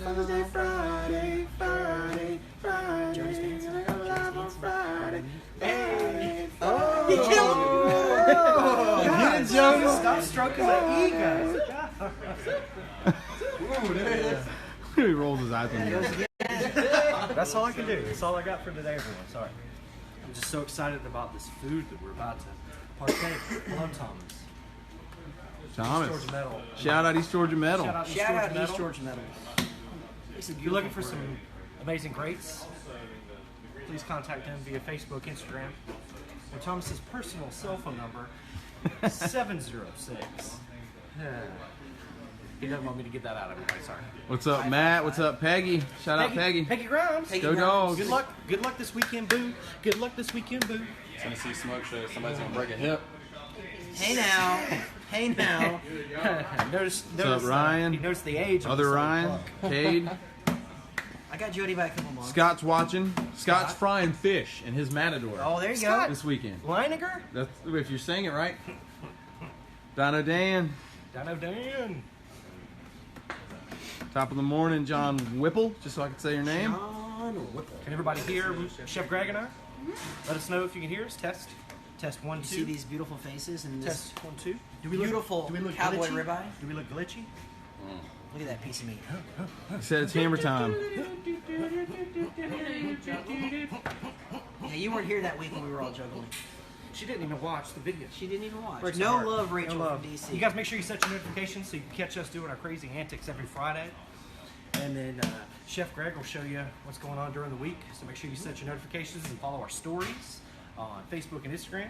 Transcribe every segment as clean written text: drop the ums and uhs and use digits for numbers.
Funday Friday, Friday, Friday. Jody's dancing. Live on Friday. Hey. He killed Oh, God, Jody. Stop stroking my ego. Ooh, there it is. He rolls his eyes when he goes. That's all I can do. That's all I got for today, everyone. Sorry. I'm just so excited about this food that we're about to partake. Hello, Thomas. Thomas. East Georgia Metal. Shout out East Georgia Metal. Shout out East Shout Georgia out Metal. East Georgia Metal. If you're looking for some amazing greats, please contact him via Facebook, Instagram, or Thomas's personal cell phone number, 706. He doesn't want me to get that out, everybody. Sorry. What's up, Matt? What's up, Peggy? Shout out Peggy. Peggy Grimes. Peggy Go Grimes. dogs. Good luck. Good luck this weekend, boo. Good luck this weekend, boo. Tennessee Smoke Show. Somebody's gonna break a hip. Hey now. Hey now. notice, What's up, Ryan? You notice the age. of Other this Ryan, buck. Cade. I got Jody by a couple months. Scott's watching. Scott's frying fish in his Matador Oh, there you Scott. go. this weekend. Leininger? That's if you're saying it right. Dino Dan. Dino Dan. Top of the morning, John Whipple, just so I can say your name. John Whipple. Can everybody hear Chef Greg and I? Let us know if you can hear us. Test. Test 1, 2. You see these beautiful faces and this Test 1, 2. beautiful cowboy glitchy? ribeye? Do we look glitchy? Look at that piece of meat. He said it's hammer time. Yeah, you weren't here that week when we were all juggling. She didn't even watch the video. She didn't even watch. Breaks No my heart. love, Rachel No love. from DC. You guys make sure you set your notifications so you can catch us doing our crazy antics every Friday. And then Chef Greg will show you what's going on during the week. So make sure you set your notifications and follow our stories on Facebook and Instagram.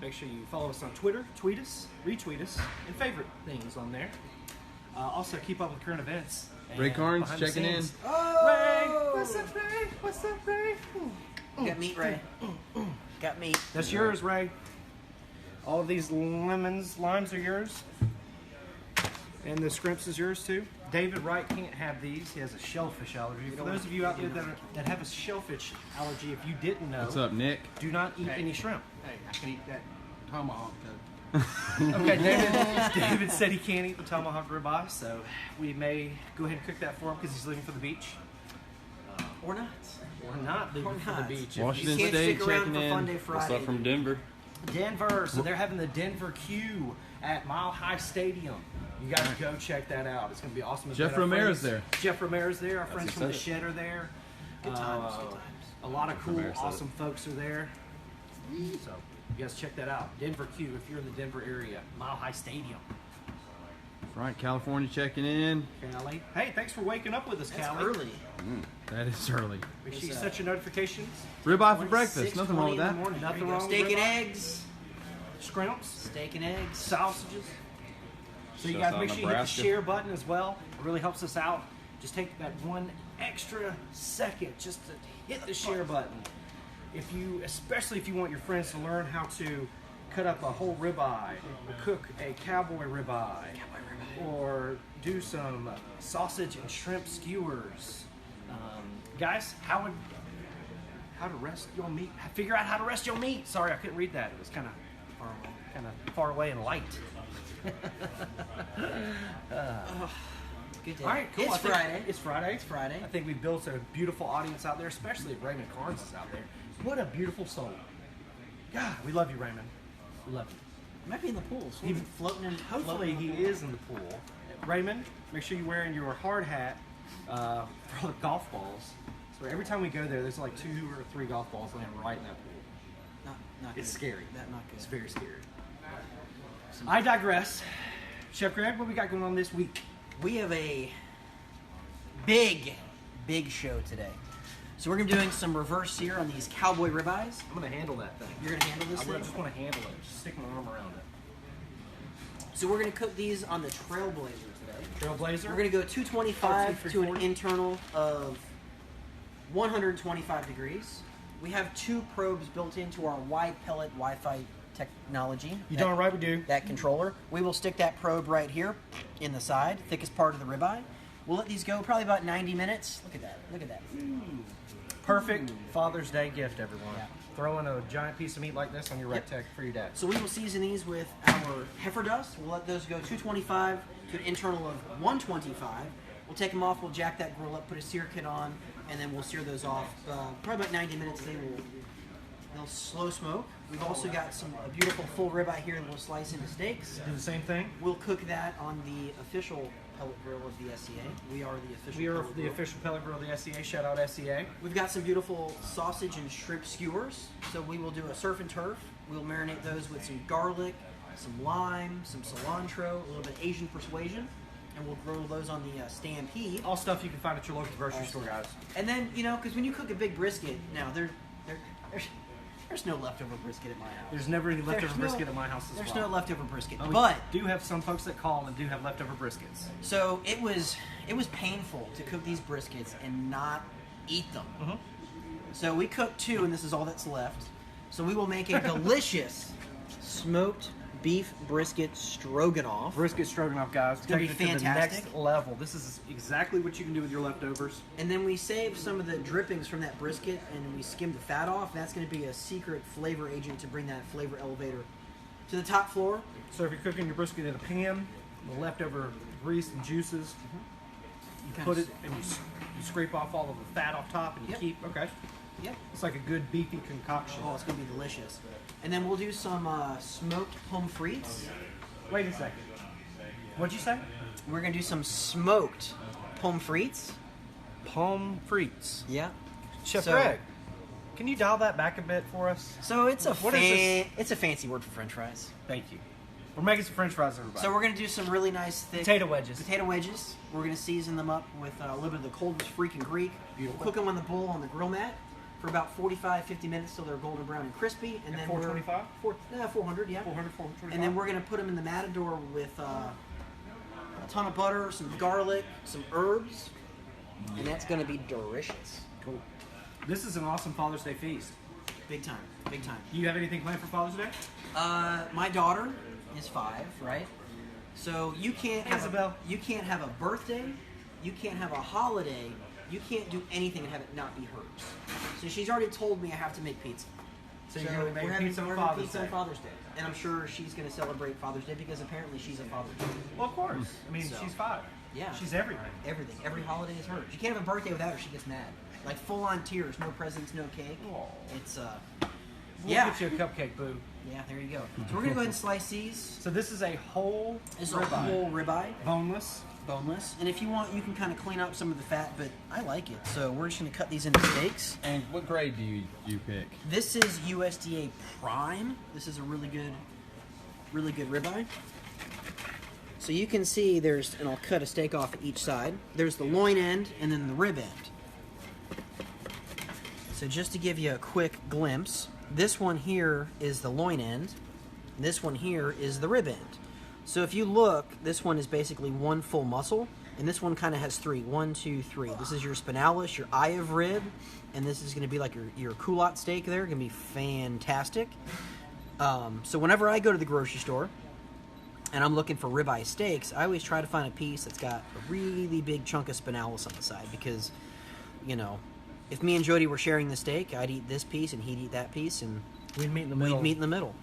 Make sure you follow us on Twitter, tweet us, retweet us, and favorite things on there. Also, keep up with current events. and Ray Carnes behind the checking in. scenes. Oh! Ray, what's up, Ray? What's up, Ray? Got meat, Ray. Got meat. That's yours, Ray. All of these limes are yours. And the scrimps is yours too. David Wright can't have these. He has a shellfish allergy. For those of you out there that have a shellfish allergy, if you didn't know, What's up, Nick? do not eat any shrimp. Hey, I can eat that tomahawk though. Okay, David said he can't eat the tomahawk ribeye, so we may go ahead and cook that for him because he's leaving for the beach. Or not. Or not leaving Or for not. the beach. Washington You can't State stick around checking for in. Funday Friday. What's up from Denver? Denver, so they're having the Denver Q at Mile High Stadium. You guys go check that out. It's going to be awesome. Jeff Our Romero's friends- there. Jeff Romero's there. Our friends from the exciting. Shed are there. Good times, good times. A lot of cool, Romero said awesome folks are there. So you guys check that out. Denver Q, if you're in the Denver area. Mile High Stadium. That's right, California checking in. Callie. Hey, thanks for waking up with us, That's Callie. early. That is early. Make sure you set your notifications. Ribeye for breakfast. Nothing wrong with 6:20 in that. the morning. Nothing There you go. wrong with Steak and ribeye. eggs. Scrimps. Steak and eggs. Sausages. So you Shows guys on make sure you hit the Nebraska. share button as well. It really helps us out. Just take that one extra second just to hit the share button. Especially if you want your friends to learn how to cut up a whole ribeye, or cook a cowboy ribeye, or do some sausage and shrimp skewers. Guys, how to rest your meat? Figure out how to rest your meat. Sorry, I couldn't read that. It was kind of far away and light. Good day. All right, cool. It's I think- Friday. It's Friday. It's Friday. I think we built a beautiful audience out there, especially if Raymond Carnes is out there. What a beautiful soul. God, we love you, Raymond. We love you. He might be in the pool. Swimming, floating in. Hopefully he is in the pool. Raymond, make sure you're wearing your hard hat for all the golf balls. So every time we go there, there's like 2 or 3 golf balls laying right in that pool. Not It's good. scary. That not good. It's very scary. I digress. Chef Greg, what we got going on this week? We have a big show today. So we're gonna be doing some reverse sear on these cowboy ribeyes. I'm going to handle that thing. You're gonna handle this I thing. just want to handle it. Just stick my arm around it. So we're gonna cook these on the Trailblazer today. Trailblazer. We're gonna go 225 to an 340. internal of 125 degrees. We have 2 probes built into our Y-pellet Wi-Fi technology. You darn right we do. That controller. We will stick that probe right here in the side, thickest part of the ribeye. We'll let these go probably about 90 minutes. Look at that. Look at that. Perfect Father's Day gift, everyone. Yeah. Throwing a giant piece of meat like this on your Yep. Rectech for your dad. So we will season these with our heifer dust. We'll let those go 225 to an internal of 125. We'll take them off. We'll jack that grill up, put a sear kit on, and then we'll sear those off. Probably about 90 minutes. They'll slow smoke. We've also got a beautiful full ribeye here that we'll slice into steaks. Do the same thing. We'll cook that on the official pellet grill of the SCA. We are the official. We are pellet the grill. official pellet grill of the SCA. Shout out SCA. We've got some beautiful sausage and shrimp skewers. So we will do a surf and turf. We'll marinate those with some garlic, some lime, some cilantro, a little bit of Asian persuasion, and we'll grill those on the Stampede. All stuff you can find at your local grocery store, guys. And then, because when you cook a big brisket, now there's no leftover brisket at my house. There's never any leftover brisket at my house as well. There's no leftover brisket, We but do have some folks that call and do have leftover briskets. so it was painful to cook these briskets and not eat them. Mm-hmm. So we cooked 2, and this is all that's left. So we will make a delicious smoked beef brisket stroganoff. Brisket Stroganoff, guys. gonna be Taking it to the fantastic. next level. This is exactly what you can do with your leftovers. And then we save some of the drippings from that brisket, and we skim the fat off. That's going to be a secret flavor agent to bring that flavor elevator to the top floor. So if you're cooking your brisket in a pan, the leftover grease and juices, you put it and you scrape off all of the fat off top and you Yep. keep. Okay. Yep. It's like a good beefy concoction. Oh, it's going to be delicious. And then we'll do some smoked pommes frites. Wait a second. What'd you say? We're going to do some smoked pommes frites. Pommes frites. Yeah. Chef So- Greg, can you dial that back a bit for us? So it's a What is this? it's a fancy word for French fries. Thank you. We're making some French fries, everybody. So we're going to do some really nice thick Potato wedges. Potato wedges. We're going to season them up with a little bit of the coldest freaking Greek. Beautiful. We'll cook them on the bowl on the grill mat for about 45-50 minutes till they're golden brown and crispy. And At then 425? 400, yeah. 400, 425. And then we're going to put them in the matador with a ton of butter, some garlic, some herbs, and that's going to be delicious. Cool. This is an awesome Father's Day feast. Big time, big time. Do you have anything planned for Father's Day? My daughter is 5, right? So you can't have Isabel. you can't have a birthday, you can't have a holiday, you can't do anything and have it not be hers. So she's already told me I have to make pizza. So you're going to we're make having pizza on we're having Father's pizza Day. on Father's Day, and I'm sure she's going to celebrate Father's Day because apparently she's a Father's Day. Well, of course. I mean, So- she's 5. Yeah. She's everything. Everything, every holiday is hers. You can't have a birthday without her; she gets mad. Like full on tears, no presents, no cake. Aw. It's We'll yeah, get you a cupcake, boo. yeah. There you go. So we're gonna go ahead and slice these. So this is a whole This is a ribeye. whole ribeye. Boneless. Boneless, and if you want, you can kind of clean up some of the fat, but I like it. So we're just going to cut these into steaks. And what grade do you pick? This is USDA Prime. This is a really good ribeye. So you can see there's, and I'll cut a steak off at each side. There's the loin end and then the rib end. So just to give you a quick glimpse, this one here is the loin end. This one here is the rib end. So if you look, this one is basically one full muscle, and this one kind of has 3. 1, 2, 3. This is your spinalis, your eye of rib, and this is going to be like your culotte steak there. Going to be fantastic. So whenever I go to the grocery store and I'm looking for ribeye steaks, I always try to find a piece that's got a really big chunk of spinalis on the side because, if me and Jody were sharing the steak, I'd eat this piece and he'd eat that piece, and We'd meet in the middle. we'd meet in the middle.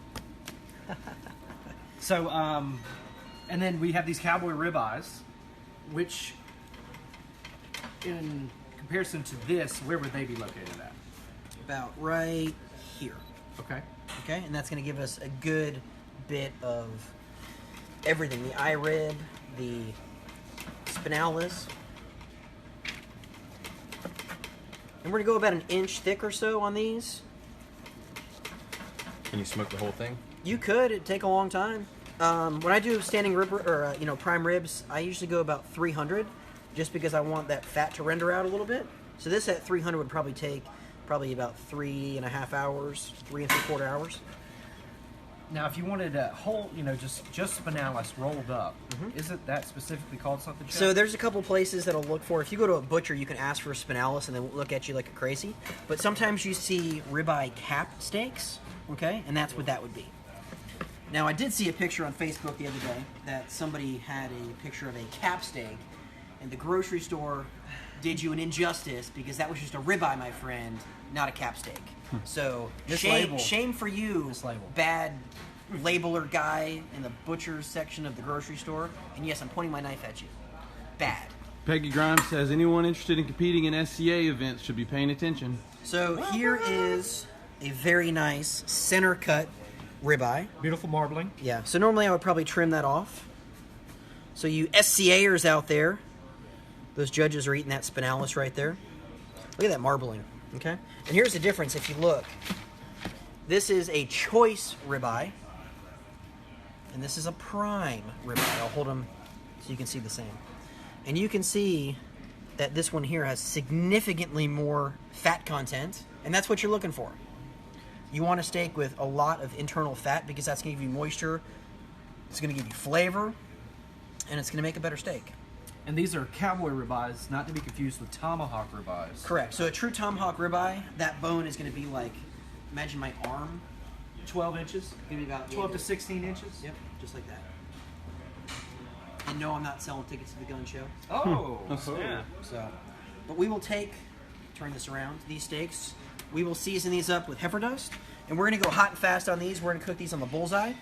So, and then we have these Cowboy Ribeyes, which, in comparison to this, where would they be located at? About right here. Okay. Okay, and that's going to give us a good bit of everything. The eye rib, the spinalis. And we're going to go about an inch thick or so on these. Can you smoke the whole thing? You could. It'd take a long time. When I do standing rib or prime ribs, I usually go about 300, just because I want that fat to render out a little bit. So this at 300 would probably take about 3.5 hours, 3 3/4 hours. Now, if you wanted a whole, just spinalis rolled up, isn't that specifically called something? Chef? So there's a couple places that'll look for. If you go to a butcher, you can ask for spinalis, and they won't look at you like a crazy. But sometimes you see ribeye cap steaks, okay, and that's what that would be. Now, I did see a picture on Facebook the other day that somebody had a picture of a cap steak, and the grocery store did you an injustice because that was just a ribeye, my friend, not a cap steak. So Mislabeled. shame for you, Mislabeled. bad labeler guy in the butcher's section of the grocery store. And yes, I'm pointing my knife at you. Bad. Peggy Grimes says anyone interested in competing in SCA events should be paying attention. So here is a very nice center cut ribeye. Beautiful marbling. Yeah. So normally I would probably trim that off. So you SCAers out there, those judges are eating that spinalis right there. Look at that marbling. Okay. And here's the difference. If you look, this is a choice ribeye, and this is a prime ribeye. I'll hold them so you can see the same. And you can see that this one here has significantly more fat content, and that's what you're looking for. You want a steak with a lot of internal fat because that's going to give you moisture, it's going to give you flavor, and it's going to make a better steak. And these are Cowboy Ribeyes, not to be confused with tomahawk ribeyes. Correct. So a true tomahawk ribeye, that bone is going to be like, imagine my arm. 12 inches. Give me about 12 to 16 inches. Yep, just like that. And no, I'm not selling tickets to the gun show. Oh, yeah. So, but we will turn this around, these steaks. We will season these up with heifer dust, and we're going to go hot and fast on these. We're going to cook these on the bullseye.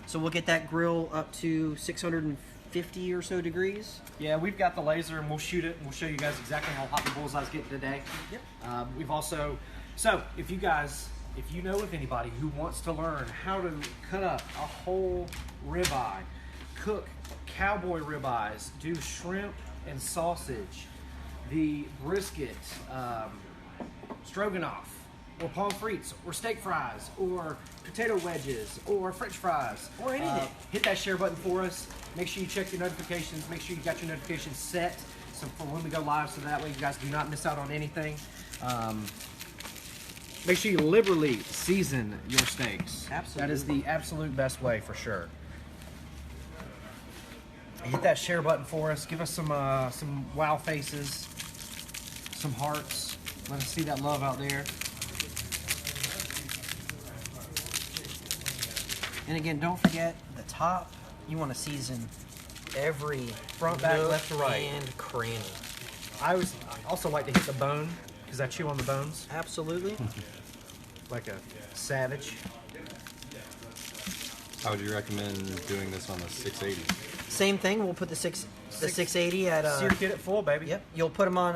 So we'll get that grill up to 650 or so degrees. Yeah, we've got the laser, and we'll shoot it, and we'll show you guys exactly how hot the bullseye's getting today. Yep. We've also, so if you know of anybody who wants to learn how to cut up a whole ribeye, cook Cowboy Ribeyes, do shrimp and sausage, the brisket, stroganoff, or pommes frites, or steak fries, or potato wedges, or french fries, or anything. Hit that share button for us. Make sure you check your notifications. Make sure you got your notifications set so for when we go live, so that way you guys do not miss out on anything. Make sure you liberally season your steaks. Absolutely. That is the absolute best way for sure. Hit that share button for us. Give us some wow faces, some hearts. Let us see that love out there. And again, don't forget the top. You want to season every Front, back, nook left to right. and cranny. I also like to hit the bone because I chew on the bones Absolutely. like a savage. How would you recommend doing this on the 680? Same thing. We'll put the 680 at Sear kit at full, baby. Yep. You'll put them on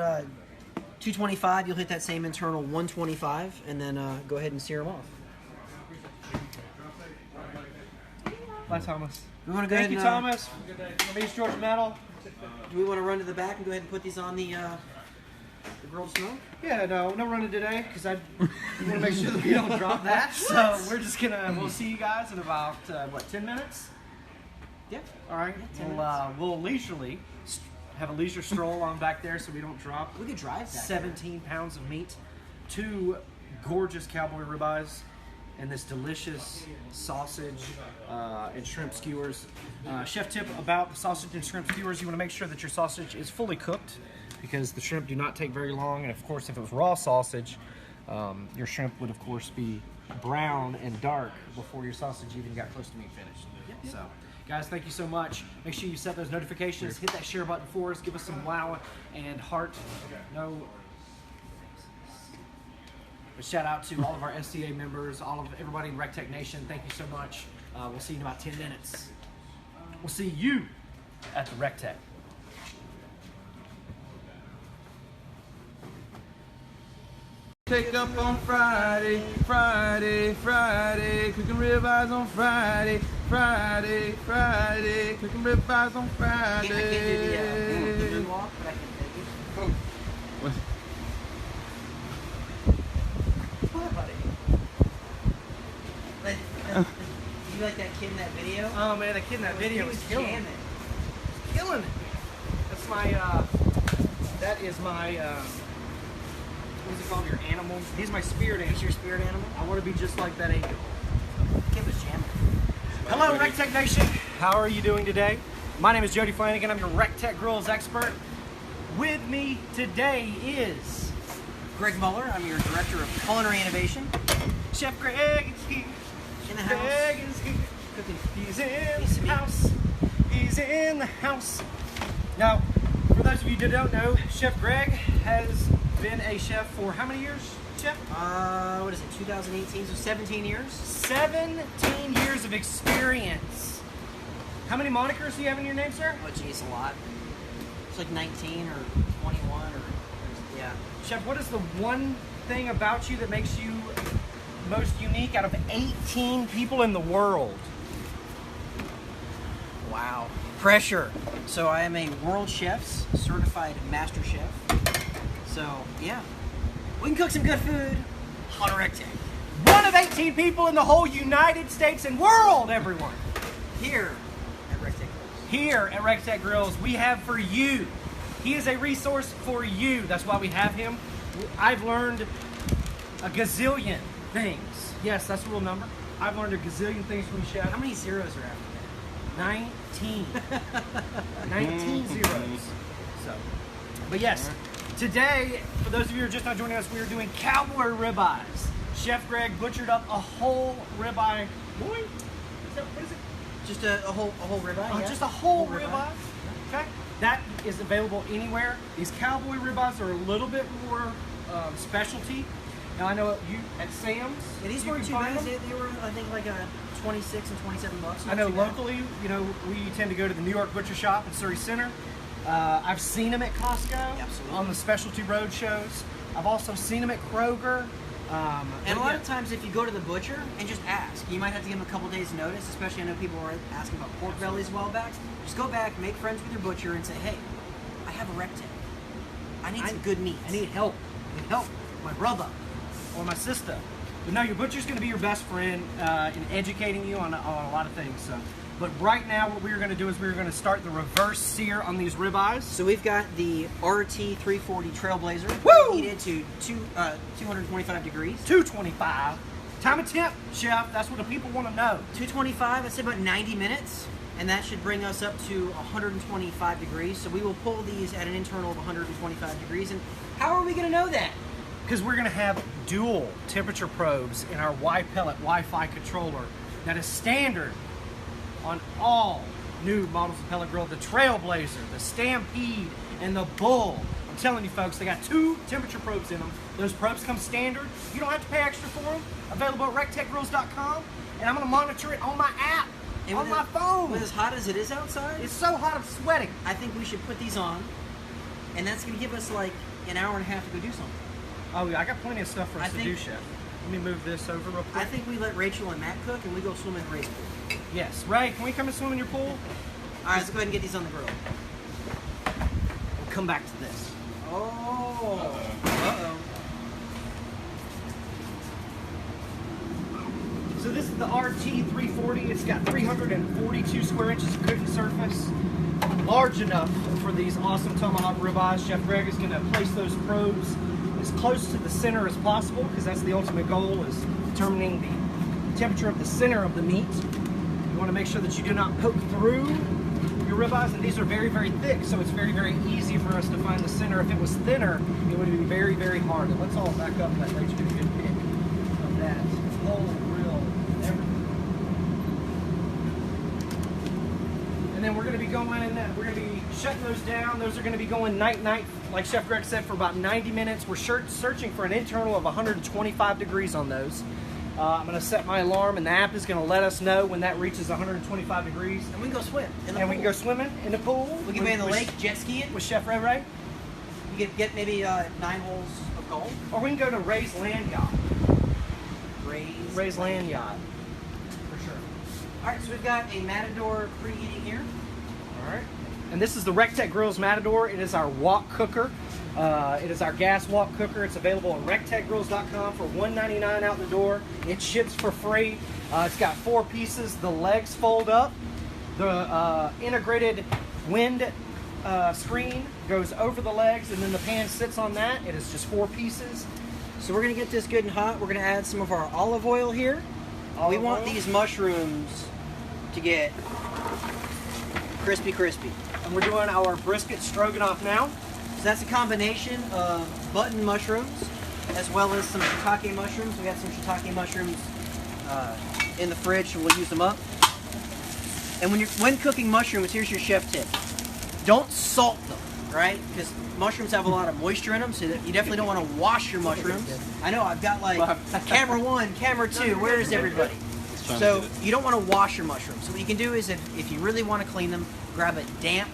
225. You'll hit that same internal 125, and then go ahead and sear them off. Bye, Thomas. We want to go Thank ahead you, and, Thomas. From East Georgia Metal. Do we want to run to the back and go ahead and put these on the grilled smoke? Yeah, no running today because I want to make sure that we don't drop that. So we're just we'll see you guys in about 10 minutes. Yeah. All right. We'll leisurely have a leisure stroll on back there so we don't drop. We could drive that. 17 pounds of meat, 2 gorgeous Cowboy Ribeyes, and this delicious sausage and shrimp skewers. Chef tip about the sausage and shrimp skewers: you want to make sure that your sausage is fully cooked because the shrimp do not take very long. And of course, if it was raw sausage, your shrimp would of course be brown and dark before your sausage even got close to being finished. Yep. So, guys, thank you so much. Make sure you set those notifications. Hit that share button for us. Give us some wow and heart. No. But shout out to all of our SCA members, everybody in RecTech Nation. Thank you so much. We'll see you in about 10 minutes. We'll see you at the RecTech. Take up on Friday, Friday, Friday, cooking ribeyes on Friday, Friday, Friday, cooking ribeyes on Friday. I can't do the moonwalk, but I can take it. What? What, buddy? You like that kid in that video? Oh man, the kid in that video He was was killing jamming. it. Killing it. That's my, that is my, what's it called, your animal? He's my spirit animal. He's your spirit animal? I want to be just like that angel. Kid was jamming. Hello, RecTech Nation. How are you doing today? My name is Jody Flanagan. I'm your RecTech Grills expert. With me today is Greg Muller. I'm your Director of Culinary Innovation. Chef Greg is here. In the house. Greg is here. Cooking. He's in Piece of the meat. house. He's in the house. Now, for those of you that don't know, Chef Greg has been a chef for how many years, Chef? What is it, 2018? So 17 years? 17 years of experience. How many monikers do you have in your name, sir? Oh, geez, a lot. It's like 19 or 21 or yeah. Chef, what is the one thing about you that makes you most unique out of 18 people in the world? Wow. Pressure. So I am a world chef's certified master chef. So yeah, we can cook some good food on a rectangle. One of 18 people in the whole United States and world, everyone. Here at Rectangle. Here at Rectech Grills, we have for you. He is a resource for you. That's why we have him. I've learned a gazillion things. Yes, that's a real number. I've learned a gazillion things from you, Chef. How many zeros are after 19. 19 zeros. So, but yes, today, for those of you who are just not joining us, we are doing Cowboy Ribeyes. Chef Greg butchered up a whole ribeye. Boy, what is it? Just a whole ribeye? Oh, yeah? just a whole ribeye. Okay, that is available anywhere. These Cowboy Ribeyes are a little bit more specialty. Now I know you at Sam's. Yeah, these you weren't can too find bad. them. They were, I think, like a 26 and 27 bucks. I know locally, you know, we tend to go to the New York Butcher Shop in Surrey Center. I've seen them at Costco. Absolutely. On the specialty road shows. I've also seen them at Kroger. And a lot of times, if you go to the butcher and just ask, you might have to give them a couple days notice, especially I know people were asking about pork bellies a while back. Just go back, make friends with your butcher, and say, hey, I have a rectangle. I need some good meat. I need help. I need help. My brother or my sister. But no, your butcher's going to be your best friend in educating you on a lot of things. So, but right now, what we're going to do is we're going to start the reverse sear on these ribeyes. So we've got the RT 340 Trailblazer. Woo! Heated to 225 degrees. 225. Time of temp, Chef. That's what the people want to know. 225, I'd say about 90 minutes. And that should bring us up to 125 degrees. So we will pull these at an internal of 125 degrees. And how are we going to know that? Because we're going to have dual temperature probes in our Y-Pellet Wi-Fi controller that is standard on all new models of pellet grill. The Trailblazer, the Stampede, and the Bull. I'm telling you folks, they got 2 temperature probes in them. Those probes come standard. You don't have to pay extra for them. Available at rectechgrills.com. And I'm going to monitor it on my app, And on with my phone. With as hot as it is outside, It's so hot I'm sweating. I think we should put these on. And that's going to give us like an hour and a half to go do something. Oh yeah, I got plenty of stuff for us to do, Chef. Let me move this over real quick. I think we let Rachel and Matt cook and we go swim in the race pool. Yes. Ray, can we come and swim in your pool? All right, let's go ahead and get these on the grill. We'll come back to this. Oh. Uh-oh. So this is the RT340. It's got 342 square inches of cooking surface. Large enough for these awesome tomahawk ribeyes. Chef Greg is going to place those probes as close to the center as possible because that's the ultimate goal, is determining the temperature of the center of the meat. You want to make sure that you do not poke through your ribeyes, and these are very, very thick, so it's very, very easy for us to find the center. If it was thinner, it would be very, very hard. And let's all back up and let Rachel get a good pick of that whole grill, everything. And then we're going to be going, we're going to be shutting those down. Those are going to be going night-night, like Chef Greg said, for about 90 minutes. We're searching for an internal of 125 degrees on those. I'm going to set my alarm, and the app is going to let us know when that reaches 125 degrees. And we can go swim in the And pool. we can go swimming in the pool. We can be in the lake, jet skiing. With Chef Ray. You can get maybe 9 holes of gold. Or we can go to Ray's Land Yacht. Ray's Land Yacht. For sure. All right, so we've got a Matador preheating here. All right. And this is the Rectech Grills Matador. It is our wok cooker. It is our gas wok cooker. It's available at rectechgrills.com for $1.99 out the door. It ships for free. It's got 4 pieces. The legs fold up. The integrated wind screen goes over the legs, and then the pan sits on that. It is just 4 pieces. So we're gonna get this good and hot. We're gonna add some of our olive oil here. We want these mushrooms to get crispy. And we're doing our Brisket Stroganoff now. So that's a combination of button mushrooms as well as some shiitake mushrooms. We got some shiitake mushrooms in the fridge, so we'll use them up. And when cooking mushrooms, here's your chef tip: don't salt them, right? Because mushrooms have a lot of moisture in them, so that you definitely don't want to wash your mushrooms. I know I've got like camera 1, camera 2. Where is everybody? So you don't want to wash your mushrooms. So what you can do is, if you really want to clean them, grab a damp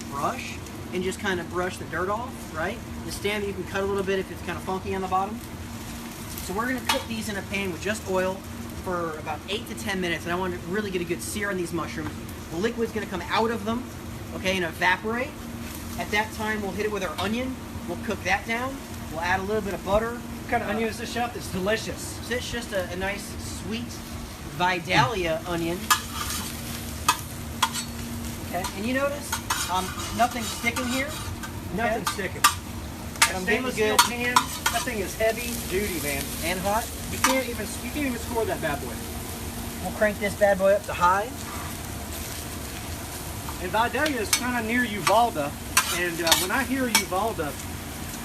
brush and just kind of brush the dirt off, right? The stem you can cut a little bit if it's kind of funky on the bottom. So we're gonna cook these in a pan with just oil for about 8 to 10 minutes, and I want to really get a good sear on these mushrooms. The liquid's gonna come out of them, okay, and evaporate. At that time, we'll hit it with our onion. We'll cook that down. We'll add a little bit of butter. What kind of onion is this, Chef? It's delicious. So it's just a nice, sweet Vidalia onion. Okay, and you notice nothing's sticking here. Nothing's sticking. And I'm Stainless getting steel good pan. That thing is heavy duty, man. and hot. You can't even score that bad boy. We'll crank this bad boy up to high. And Vidalia is kind of near Uvalde, and when I hear Uvalde,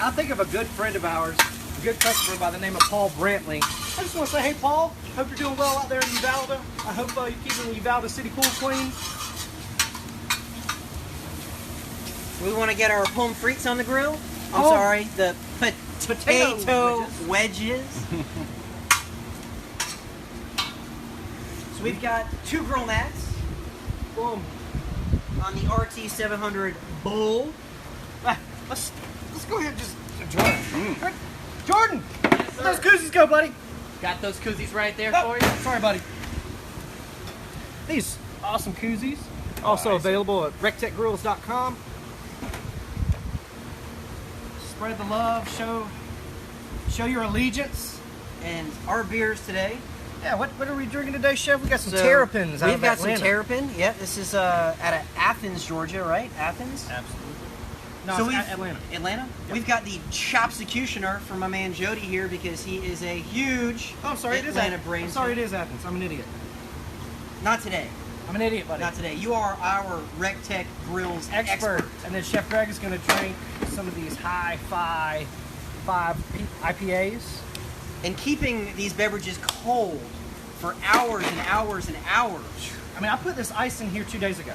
I think of a good friend of ours, a good customer by the name of Paul Brantley. I just want to say, hey Paul, hope you're doing well out there in Uvalde. I hope you're keeping Uvalde City cool, clean. We want to get our pommes frites on the grill. I'm Oh. sorry, the Potato potato wedges. So we've got 2 grill mats Boom. on the RT700 Bull. Let's go ahead and just Jordan. Jordan, where those koozies go, buddy? Got those koozies right there Oh, for you. sorry, buddy. These awesome koozies, also available at rectechgrills.com. Spread the love, show your allegiance. And our beers today. Yeah, what are we drinking today, Chef? We got some So, terrapins. We've got some terrapin. Yeah, this is out of Athens, Georgia, right? Athens? Absolutely. No, So it's we've- Atlanta. Atlanta? We've got the Chopsecutioner from my man Jody here because he is a huge Oh, I'm sorry, it is Atlanta Athens. brain. I'm sorry, it is Athens. I'm an idiot. Not today. I'm an idiot, buddy. Not today. You are our RecTech Grills expert. And then Chef Greg is going to drink some of these high five IPAs. And keeping these beverages cold for hours and hours and hours. I mean, I put this ice in here 2 days ago.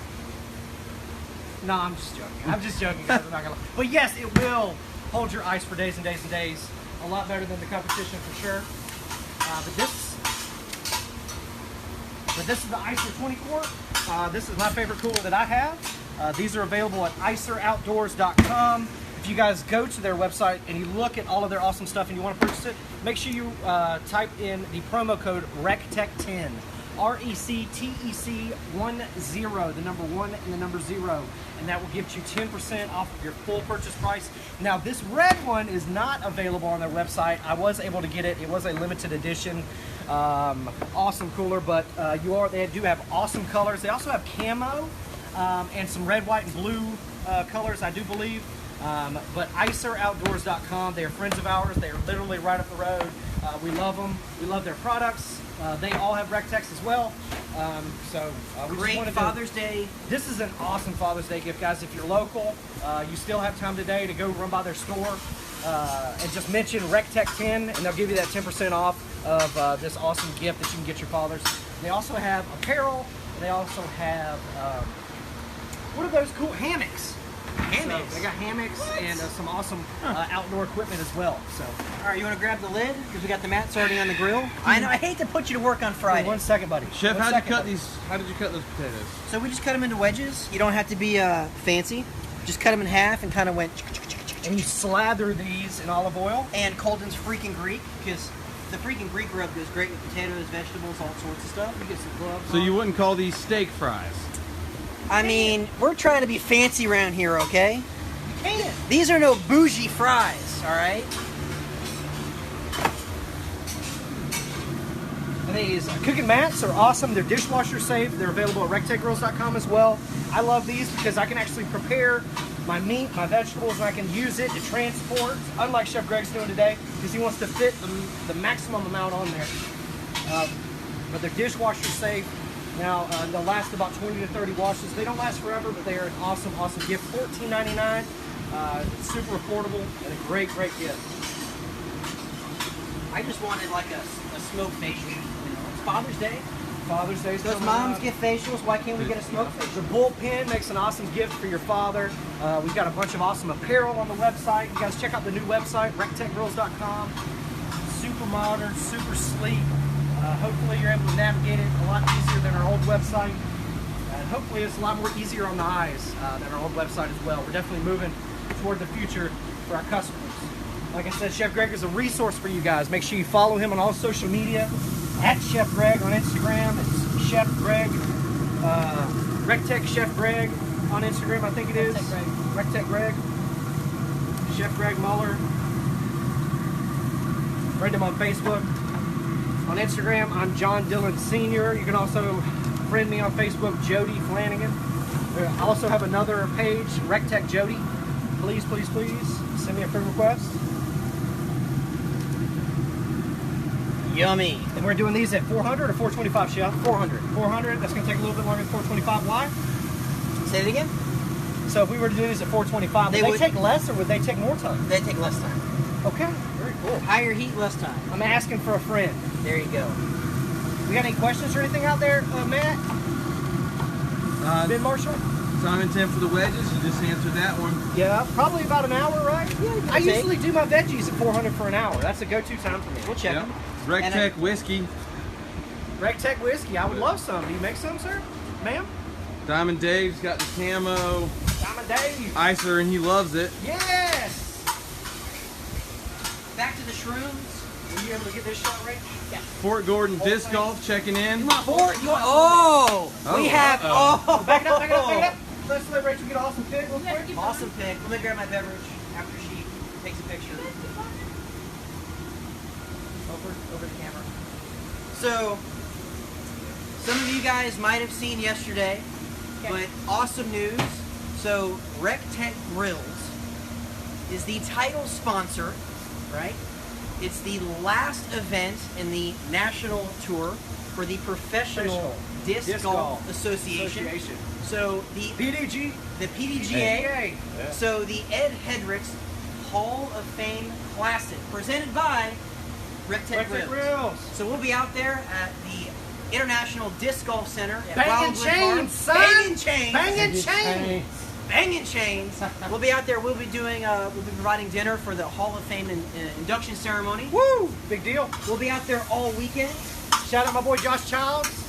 No, I'm just joking. I'm just joking, guys. I'm not gonna lie. But yes, it will hold your ice for days and days and days. A lot better than the competition for sure. But this is the Icer 20 quart. This is my favorite cooler that I have. These are available at iceroutdoors.com. If you guys go to their website and you look at all of their awesome stuff and you want to purchase it, make sure you type in the promo code RECTECH10. RECTEC 10, the number 1 and the number 0, and that will give you 10% off of your full purchase price. Now, this red one is not available on their website. I was able to get it. It was a limited edition. Awesome cooler, but they do have awesome colors. They also have camo and some red, white, and blue colors, I do believe. But iceroutdoors.com, they are friends of ours. They are literally right up the road. We love them. We love their products. They all have RecTechs as well. We Great just wanted Father's Day. This is an awesome Father's Day gift, guys. If you're local, you still have time today to go run by their store and just mention RecTech10, and they'll give you that 10% off of this awesome gift that you can get your fathers. They also have apparel. They also have, what are those cool hammocks? Hammocks. So they got hammocks and some awesome outdoor equipment as well. So, All right, you want to grab the lid because we got the mats already on the grill. I know. I hate to put you to work on Friday. 1 second, buddy. Chef, 1 how did second, you cut buddy. these? How did you cut those potatoes? So we just cut them into wedges. You don't have to be fancy. Just cut them in half and kind of went. And you slather these in olive oil. And Colton's freaking Greek because the freaking Greek rub goes great with potatoes, vegetables, all sorts of stuff. You get some gloves So on. you wouldn't call these steak fries? I mean, we're trying to be fancy around here, okay? can. These are no bougie fries, all right? And these cooking mats are awesome. They're dishwasher safe. They're available at rectechgrills.com as well. I love these because I can actually prepare my meat, my vegetables, and I can use it to transport, unlike Chef Greg's doing today, because he wants to fit the maximum amount on there. But they're dishwasher safe. Now, they'll last about 20 to 30 washes. They don't last forever, but they are an awesome, awesome gift. $14.99. It's super affordable and a great, great gift. I just wanted like a smoke facial. You know, it's Father's Day. Father's Day's Those coming moms up. get facials. Why can't we get a smoke facial? The bullpen makes an awesome gift for your father. We've got a bunch of awesome apparel on the website. You guys check out the new website, rectechgrills.com. Super modern, super sleek. Hopefully you're able to navigate it a lot easier than our old website. hopefully it's a lot more easier on the eyes than our old website as well. We're definitely moving toward the future for our customers. Like I said, Chef Greg is a resource for you guys. Make sure you follow him on all social media. At Chef Greg on Instagram. It's Chef Greg. RecTech Chef Greg on Instagram, I think it is. RecTech Greg. Chef Greg Muller. Friend him on Facebook. On Instagram, I'm John Dillon Sr. You can also friend me on Facebook, Jody Flanagan. I also have another page, RecTech Jody. Please, please, please send me a friend request. Yummy. And we're doing these at 400 or 425, Chef? 400. 400. That's going to take a little bit longer than 425. Why? Say it again? So if we were to do these at 425, would they take less or would they take more time? They take less time. Okay, very cool. Higher heat, less time. I'm asking for a friend. There you go. We got any questions or anything out there, Matt? Ben Marshall? Time and temp for the wedges. You just answered that one. Yeah, probably about an hour, right? Yeah, I usually do my veggies at 400 for an hour. That's a go-to time for me. We'll check Yep. them. RecTech whiskey. RecTech whiskey. I would love some. Do you make some, sir? Ma'am? Diamond Dave's got the camo Diamond Dave. icer and he loves it. Yes! Back to the shrooms. Were you able to get this shot right? Yeah. Fort Gordon Disc Golf checking in. Oh, we have. Oh, Back it up, back it up, back it up. Let's let Rachel get an awesome pick real quick. Awesome pick. Let me grab my beverage after she takes a picture. Over the camera. So, some of you guys might have seen yesterday, but awesome news. So, RecTech Grills is the title sponsor, right? It's the last event in the national tour for the Professional Disc Golf Association. So the PDG. The PDGA. So the Ed Hendricks Hall of Fame Classic, presented by RecTech Grills. So we'll be out there at the International Disc Golf Center at Banging Wildwood Park. chains, son! Banging chains! Banging chains! Banging chains! We'll be out there. We'll be doing. We'll be providing dinner for the Hall of Fame induction ceremony. Woo! Big deal. We'll be out there all weekend. Shout out my boy Josh Childs.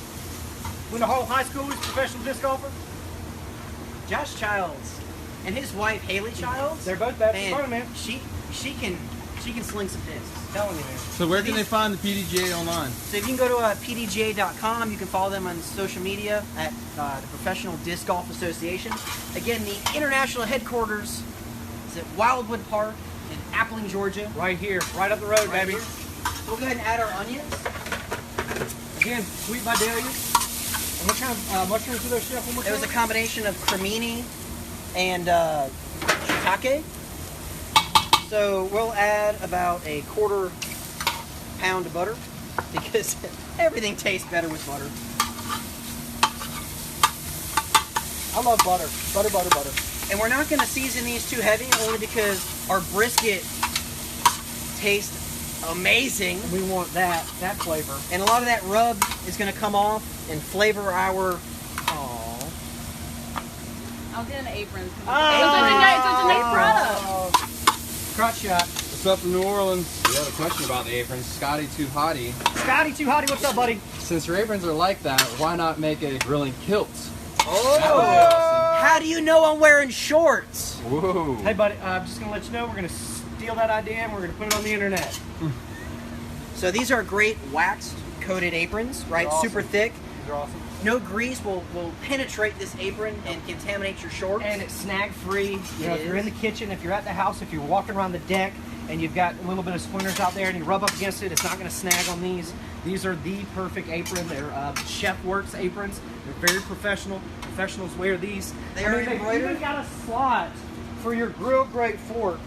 Went to Hall High School. He's a professional disc golfer. Josh Childs and his wife Haley Childs. They're both bad. Man, she can sling some discs. Telling you, man. So where can they find the PDGA online? So if you can go to pdga.com, you can follow them on social media at the Professional Disc Golf Association. Again, the international headquarters is at Wildwood Park in Appling, Georgia. Right here, right up the road, Right baby. here. We'll go ahead and add our onions. Again, sweet Vidalia. And what kind of mushrooms are those, Chef? One more It was a time? combination of cremini and shiitake. So we'll add about a quarter pound of butter because everything tastes better with butter. I love butter. Butter, butter, butter. And we're not going to season these too heavy only because our brisket tastes amazing. We want that flavor. And a lot of that rub is going to come off and flavor our... I'll get an apron. It's Oh. a nice product. Crotch shot. What's up from New Orleans? We have a question about the aprons. Scotty Too Hottie. Scotty Too Hottie, what's up, buddy? Since your aprons are like that, why not make a grilling kilt? Oh! How do you know I'm wearing shorts? Whoa. Hey, buddy, I'm just going to let you know we're going to steal that idea and we're going to put it on the internet. So these are great waxed coated aprons, right? They're awesome. Super thick. They're awesome. No grease will penetrate this apron and contaminate your shorts. And it's snag free. You know, It if you're in the is. kitchen, if you're at the house, if you're walking around the deck and you've got a little bit of splinters out there and you rub up against it, it's not going to snag on these. These are the perfect apron. They're Chef Works aprons. They're very professional. Professionals wear these. They are they've embroidered. even got a slot for your grill grate fork.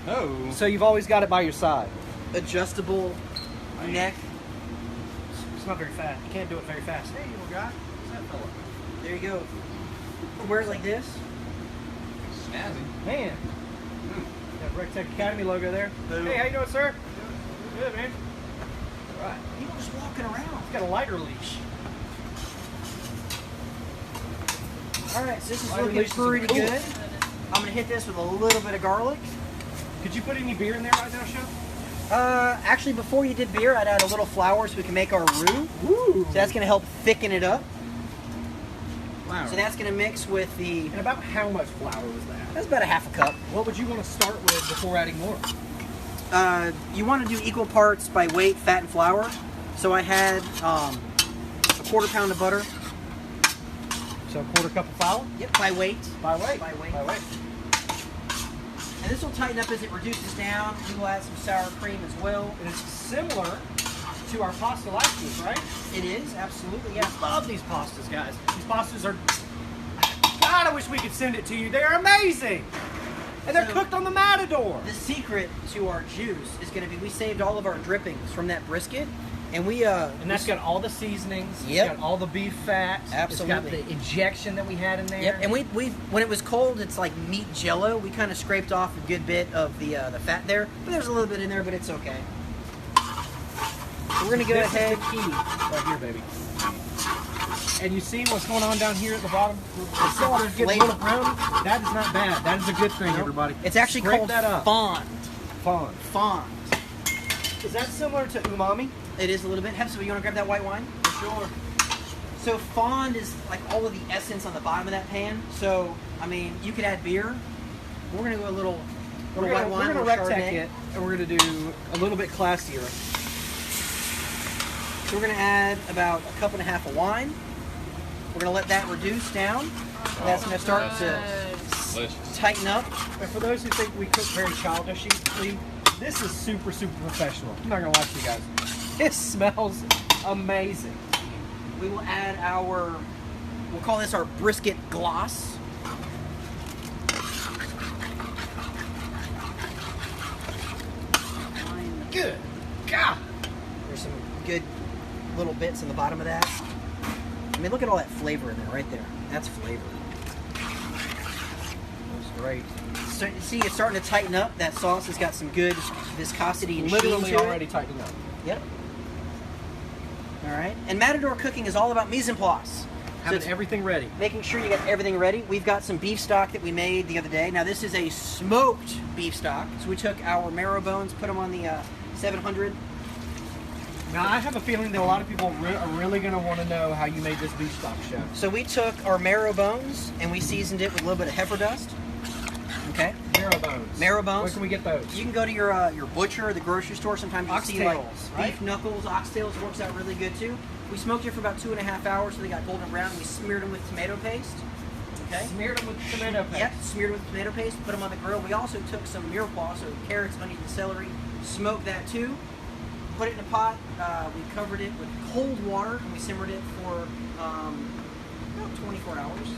Oh. So you've always got it by your side. Adjustable neck. It's not very fast. You can't do it very fast. Hey, little guy. What's that fella? There you go. Wear it like this. Snazzy. Man. Got RecTech Academy logo there. Hey, how you doing, sir? Good, man. All right. People just walking around. It's got a lighter leash. All right, so this is Lighter looking leash is pretty cool. good. I'm gonna hit this with a little bit of garlic. Could you put any beer in there right now, Chef? Actually, before you did beer, I'd add a little flour so we can make our roux. Woo! So that's gonna help thicken it up. Flour. So that's going to mix with the. And about how much flour was that? That's about a half a cup. What would you want to start with before adding more? You want to do equal parts by weight, fat and flour. So I had a 1/4 pound of butter. So 1/4 cup of flour? Yep, by weight. By weight. By weight. By weight. And this will tighten up as it reduces down. We will add some sour cream as well. And it's similar to our pasta lactis, right? It is, absolutely, yeah. I love these pastas, guys. These pastas are... God, I wish we could send it to you. They're amazing! And they're So- cooked on the Matador. The secret to our juice is going to be, we saved all of our drippings from that brisket. And we And that's got all the seasonings. Yep. It's got all the beef fat. Absolutely. It's got the injection that we had in there. Yep, and we when it was cold, it's like meat jello. We kind of scraped off a good bit of the fat there, but there's a little bit in there, but it's okay. So we're gonna go This ahead. is the key right here, baby. And you see what's going on down here at the bottom? The cylinder's getting a little brown. That is not bad. That is a good thing, everybody. It's actually Scrape called that up. fond. Fond. Fond. Is that similar to umami? It is a little bit. Heffer, you want to grab that white wine? Sure. So fond is like all of the essence on the bottom of that pan. So I mean, you could add beer. We're gonna go a little white wine, We're gonna little rectech Chardonnay. it, and we're gonna do a little bit classier. So we're gonna add about 1.5 cups of wine. We're gonna let that reduce down. That's gonna start to Delicious. tighten up. And for those who think we cook very childishly, this is super, super professional. I'm not gonna lie to you guys. It smells amazing. We will add our, we'll call this our brisket gloss. Good. God. There's some good little bits in the bottom of that. I mean, look at all that flavor in there, right there. That's flavor. That's great. So, see, it's starting to tighten up. That sauce has got some good viscosity and sheen Literally to already it. tightening up. Yep. All right. And Matador cooking is all about mise en place. So Having it's everything ready. making sure you got everything ready. We've got some beef stock that we made the other day. Now, this is a smoked beef stock. So we took our marrow bones, put them on the 700. Now, I have a feeling that a lot of people are really going to want to know how you made this beef stock, Chef. So we took our marrow bones and we seasoned it with a little bit of heifer dust. Okay. Marrow bones. Marrow bones. Where can we get those? You can go to your butcher or the grocery store. Sometimes you see like Oxtails, right? beef knuckles, oxtails works out really good too. We smoked it for about 2.5 hours so they got golden brown. We smeared them with tomato paste. Okay. Smeared them with tomato paste. Yep, smeared with tomato paste, put them on the grill. We also took some mirepoix, so carrots, onions, and celery, smoked that too. Put it in a pot. We covered it with cold water and we simmered it for about 24 hours.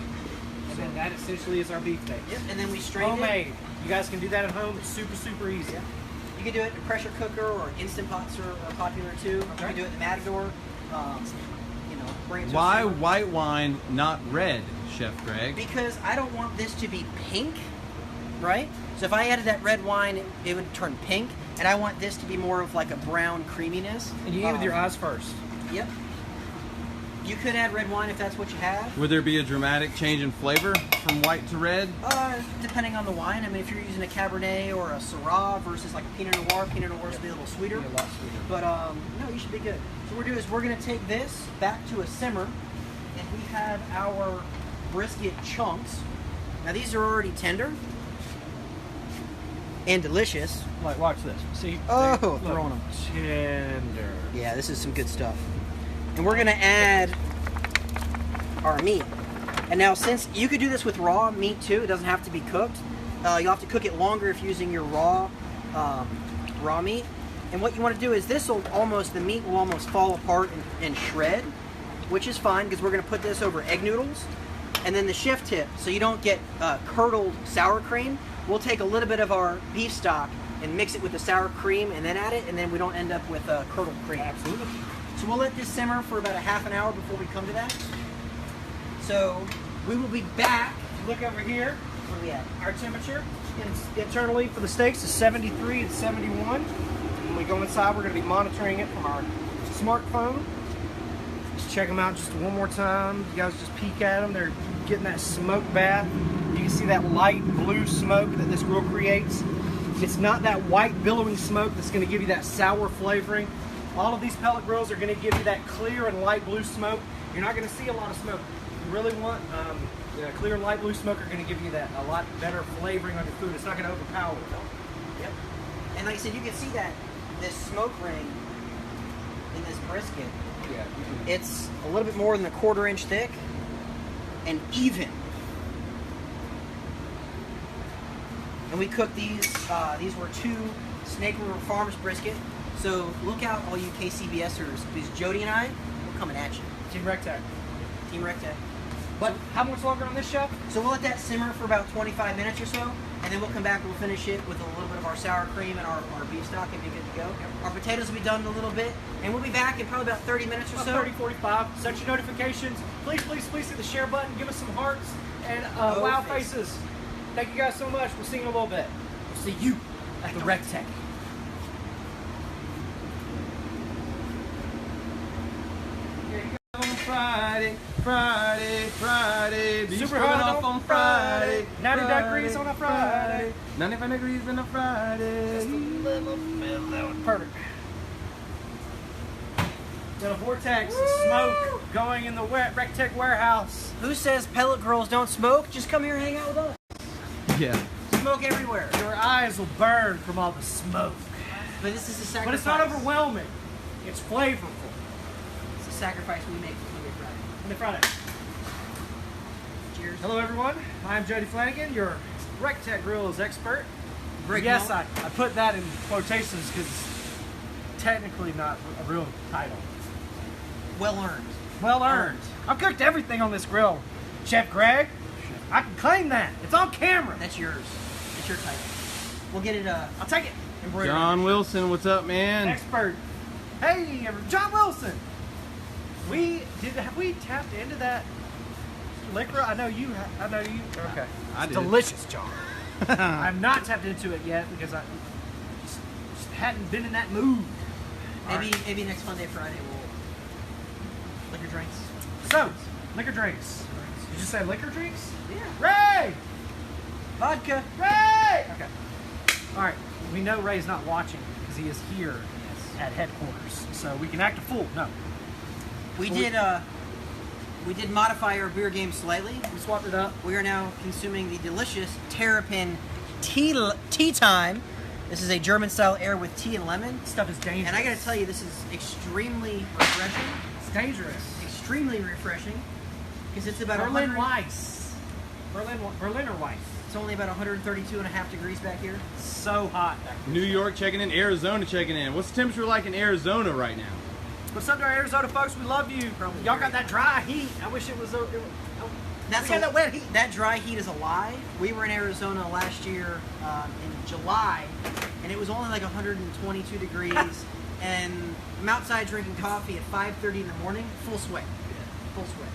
And then that essentially is our beef steak. Yep, and then we strained Homemade. it. You guys can do that at home. It's super, super easy. Yeah. You can do it in a pressure cooker or Instant Pots are popular too. You can do it in the Matador. You know, bring it to a Why simmer. white wine, not red, Chef Greg? Because I don't want this to be pink, right? So if I added that red wine, it would turn pink, and I want this to be more of like a brown creaminess. And you eat with your eyes first. Yep. You could add red wine if that's what you have. Would there be a dramatic change in flavor from white to red? Depending on the wine. I mean, if you're using a Cabernet or a Syrah versus like a Pinot Noir will be a little sweeter. Be a lot sweeter. But no, you should be good. So what we're doing is we're going to take this back to a simmer, and we have our brisket chunks. Now these are already tender and delicious. Like, watch this. See? Oh, Look, throwing 'em. Tender. Yeah, this is some good stuff. And we're going to add our meat. And now, since you could do this with raw meat too, it doesn't have to be cooked. You'll have to cook it longer if using your raw meat. And what you want to do is the meat will almost fall apart and shred, which is fine because we're going to put this over egg noodles. And then the chef tip, so you don't get curdled sour cream, we'll take a little bit of our beef stock and mix it with the sour cream and then add it, and then we don't end up with curdled cream. Absolutely. So we'll let this simmer for about a half an hour before we come to that. So we will be back. Look over here. Where are we at? Our temperature internally for the steaks is 73 and 71. When we go inside, we're going to be monitoring it from our smartphone. Just check them out just one more time. You guys just peek at them. They're getting that smoke bath. You can see that light blue smoke that this grill creates. It's not that white billowing smoke that's going to give you that sour flavoring. All of these pellet grills are going to give you that clear and light blue smoke. You're not going to see a lot of smoke. you really want, the clear light blue smoke are going to give you that a lot better flavoring on your food. It's not going to overpower it. Yep. And like I said, you can see that this smoke ring in this brisket. Yeah. It's a little bit more than a 1/4 inch thick and even. And we cooked these. These were 2 Snake River Farms brisket. So look out, all you KCBSers, because Jody and I, we're coming at you. Team Rectech. Team Rectech. But how much longer on this, Chef? So we'll let that simmer for about 25 minutes or so, and then we'll come back, we'll finish it with a little bit of our sour cream and our beef stock and be good to go. Our potatoes will be done in a little bit, and we'll be back in probably about 30 minutes or so. 30, 45. Set your notifications. Please, please, please hit the share button. Give us some hearts and wow faces. Thank you guys so much. We'll see you in a little bit. We'll see you at the Rectech. On Friday, Friday, Friday. Beef Super hot Stroganoff on Friday. 90 degrees on a Friday. 95 degrees on a Friday. Perfect. Got a vortex of smoke going in the Rectech warehouse. Who says pellet grills don't smoke? Just come here and hang out with us. Yeah. Smoke everywhere. Your eyes will burn from all the smoke. But this is a sacrifice. But it's not overwhelming. It's flavorful. It's a sacrifice we make for Funday Friday. Funday Friday. Cheers. Hello everyone, I'm Jody Flanagan, your Rectech Grills expert. Greg Yes, Malt. I put that in quotations because it's technically not a real title. Well earned. Well earned. I've cooked everything on this grill. Chef Greg, I can claim that. It's on camera. That's yours. It's your title. We'll get it, I'll take it. embroidered. John Wilson, what's up, man? Expert. Hey, John Wilson. Have we tapped into that liquor? I know you. Okay. I It's did. delicious, John. I've not tapped into it yet because I just hadn't been in that mood. Maybe next Funday Friday we'll liquor drinks. So, liquor drinks. Did you say liquor drinks? Yeah. Ray! Vodka. Ray! Okay. All right. We know Ray's not watching because he is here at headquarters, so we can act a fool. No. We did modify our beer game slightly. We swapped it up. We are now consuming the delicious Terrapin Tea Time. This is a German-style ale with tea and lemon. This stuff is dangerous. And I gotta tell you, this is extremely refreshing. It's dangerous. Extremely refreshing. Because it's about Berlin 100 Weiss. Berliner Weiss. It's only about 132.5 degrees back here. So hot back there. New York checking in, Arizona checking in. What's the temperature like in Arizona right now? What's up to our Arizona folks? We love you. Y'all got that dry heat. I wish it was. We got that wet heat. That dry heat is a lie. We were in Arizona last year in July, and it was only like 122 degrees, and I'm outside drinking coffee at 5:30 in the morning, full sweat. Full sweat.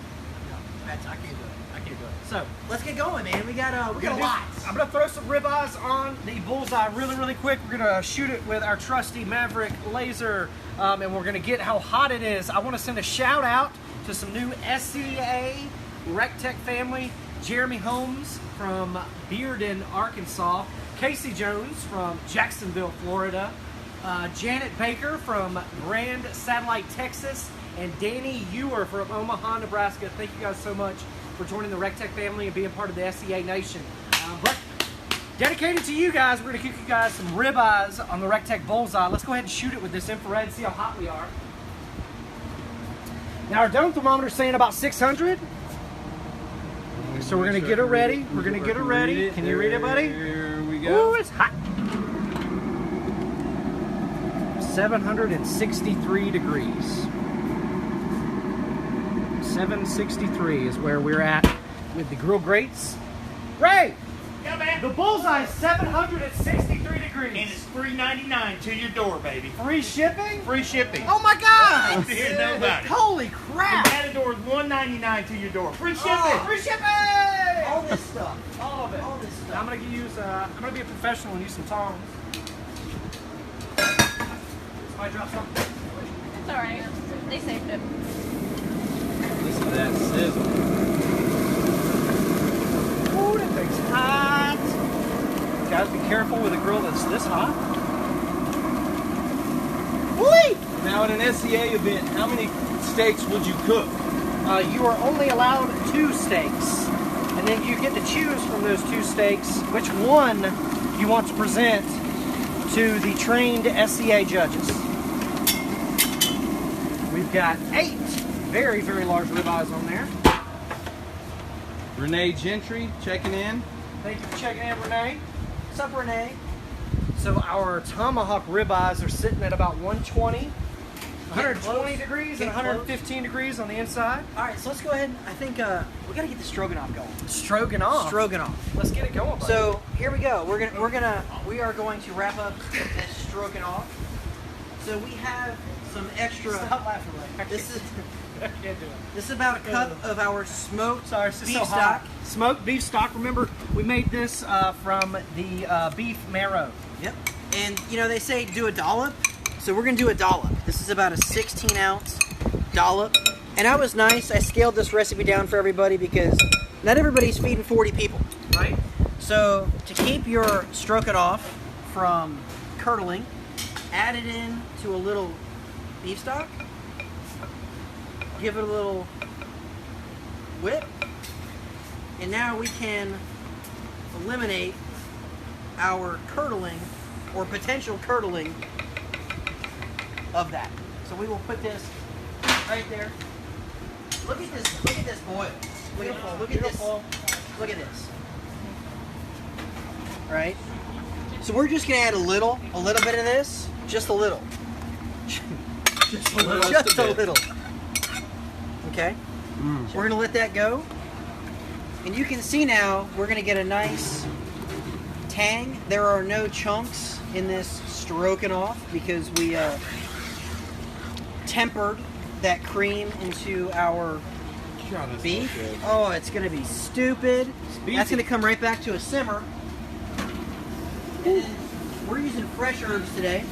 I can't do it. I can't do it. So Let's get going, man. We got a I'm lot. gonna throw some ribeyes on the bullseye really quick. We're gonna shoot it with our trusty Maverick laser, and we're gonna get how hot it is. I want to send a shout out to some new SCA Rectech family. Jeremy Holmes from Bearden, Arkansas. Casey Jones from Jacksonville, Florida. Janet Baker from Grand Satellite, Texas. And Danny Ewer from Omaha, Nebraska. Thank you guys so much for joining the Rectech family and being part of the SCA Nation. But dedicated to you guys, we're going to cook you guys some ribeyes on the Rectech Bullseye. Let's go ahead and shoot it with this infrared and see how hot we are. Now our dome thermometer is saying about 600. So we're going to get her ready. We're going to get her ready. Can you read it, buddy? Here we go. Ooh, it's hot. 763 degrees. 763 is where we're at with the grill grates. Ray! Yeah, man. The bullseye is 763 degrees. And it's $3.99 to your door, baby. Free shipping? Free shipping. Oh my God! Didn't know about it. Holy The crap! Matador is $1.99 to your door. Free shipping. Oh. Free shipping! All this stuff. All of it. All this stuff. I'm gonna be a professional and use some tongs. Somebody drop something. It's alright. They saved it. Listen to that sizzle. Ooh, that thing's hot. Guys, be careful with a grill that's this hot. Whee! Now at an SCA event, how many steaks would you cook? you are only allowed 2 steaks. And then you get to choose from those 2 steaks which one you want to present to the trained SCA judges. We've got 8 very, very large ribeyes on there. Renee Gentry checking in. Thank you for checking in, Renee. What's up, Renee? So our tomahawk ribeyes are sitting at about 120. 120 degrees and 115 degrees on the inside. All right, so let's go ahead. I think we gotta get the stroganoff going. Stroganoff. Stroganoff. Let's get it going, buddy. So here we go. We are going to wrap up this stroganoff. So we have some extra. Stop laughing, Ray. This is I can't do it. this is about a cup of our smoked Sorry, it's just beef so stock. hot. Smoked beef stock. Remember, we made this from the beef marrow. Yep. And you know they say do a dollop, so we're gonna do a dollop. This is about a 16-ounce dollop. And I was nice. I scaled this recipe down for everybody because not everybody's feeding 40 people. Right? So to keep your stroganoff from curdling, add it in to a little beef stock. Give it a little whip. And now we can eliminate our curdling or potential curdling of that. So we will put this right there. Look at this boil. Look at this. Look at this. All right. So we're just gonna add a little bit of this, just a little. Just a little. Okay. We're gonna let that go. And you can see now we're gonna get a nice tang. There are no chunks in this stroganoff because we tempered that cream into our beef. Oh, it's gonna be stupid. That's gonna come right back to a simmer. And then we're using fresh herbs today.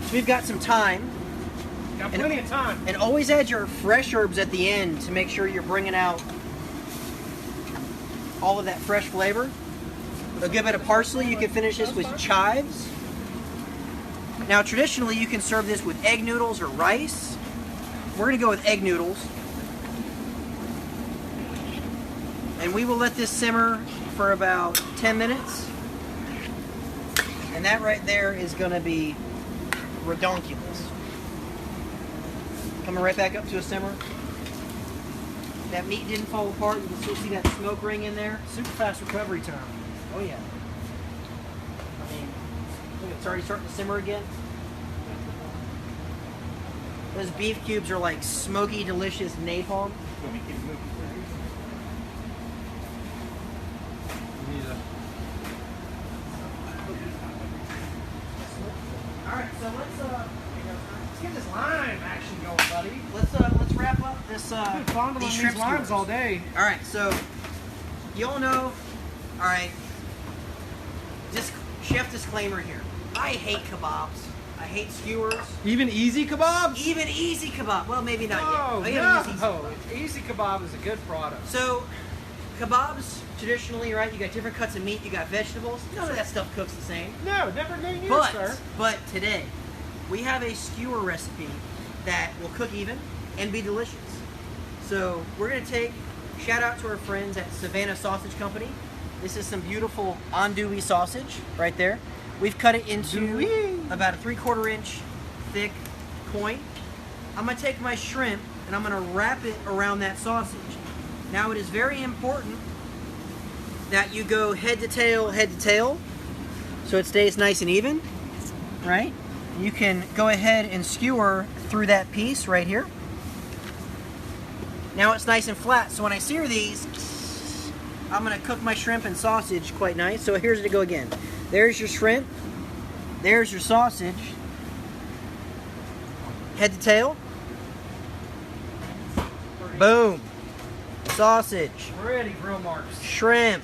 So we've got some time. Got plenty of time. And always add your fresh herbs at the end to make sure you're bringing out all of that fresh flavor. A good bit of parsley. You can finish this with chives. Now, traditionally, you can serve this with egg noodles or rice. We're going to go with egg noodles. And we will let this simmer for about 10 minutes. And that right there is going to be redonkulous. Coming right back up to a simmer. That meat didn't fall apart. You can still see that smoke ring in there. Super fast recovery time. Oh yeah. I mean, look, it's already starting to simmer again. Those beef cubes are like smoky, delicious napalm. Alright, so let's get this lime action going, buddy. Let's wrap up this I've been fondling these these shrimp limes skewers all day. Alright, so you all know, alright, chef disclaimer here. I hate kebabs. I hate skewers. Even easy kebabs? Even easy kebab. Well, maybe not Oh, yet. no. Easy kebab. Easy kebab is a good product. So, kebabs, traditionally, right, you got different cuts of meat, you got vegetables. None of that stuff cooks the same. No, never knew you, sir. But today, we have a skewer recipe that will cook even and be delicious. So, we're going to shout out to our friends at Savannah Sausage Company. This is some beautiful andouille sausage right there. We've cut it into about a 3/4 inch thick point. I'm going to take my shrimp and I'm going to wrap it around that sausage. Now it is very important that you go head to tail, so it stays nice and even, right? You can go ahead and skewer through that piece right here. Now it's nice and flat, so when I sear these, I'm going to cook my shrimp and sausage quite nice. So here's it to go again. There's your shrimp. There's your sausage. Head to tail. Boom. Sausage. Ready, grill marks. Shrimp.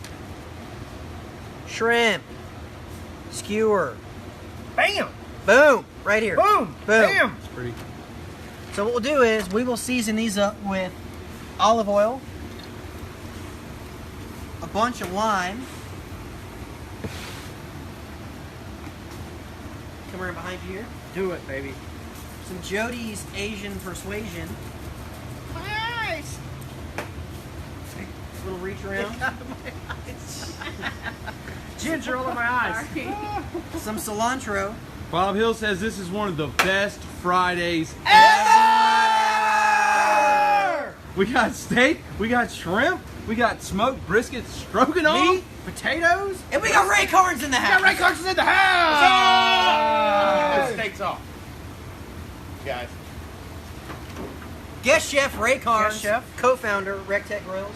Shrimp. Skewer. Bam! Boom. Right here. Boom! Boom. Bam! It's pretty. So what we'll do is we will season these up with olive oil, a bunch of lime. Come around behind you here. Do it, baby. Some Jody's Asian Persuasion. Hey, Little reach around. Ginger all in my eyes. Some cilantro. Bob Hill says this is one of the best Fridays ever. We got steak, we got shrimp, we got smoked brisket stroganoff, Meat, potatoes. And we got Ray Carnes in the house. Ray Carson in the house. The steak's off. Guys. Guest chef Ray Carnes, Guest chef. co-founder RecTech Grills.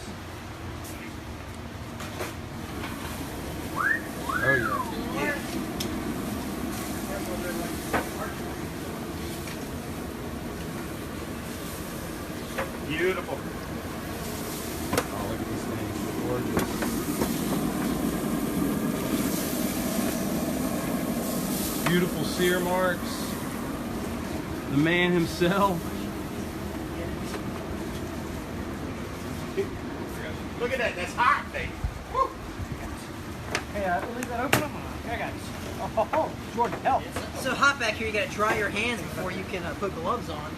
Oh yeah. Beautiful. Oh, look at this thing. Gorgeous. Beautiful sear marks. The man himself. Look at that. That's hot, baby. Woo. Hey, leave that open. I got it. Oh, Jordan, help. So hot back here, you got to dry your hands before you can put gloves on.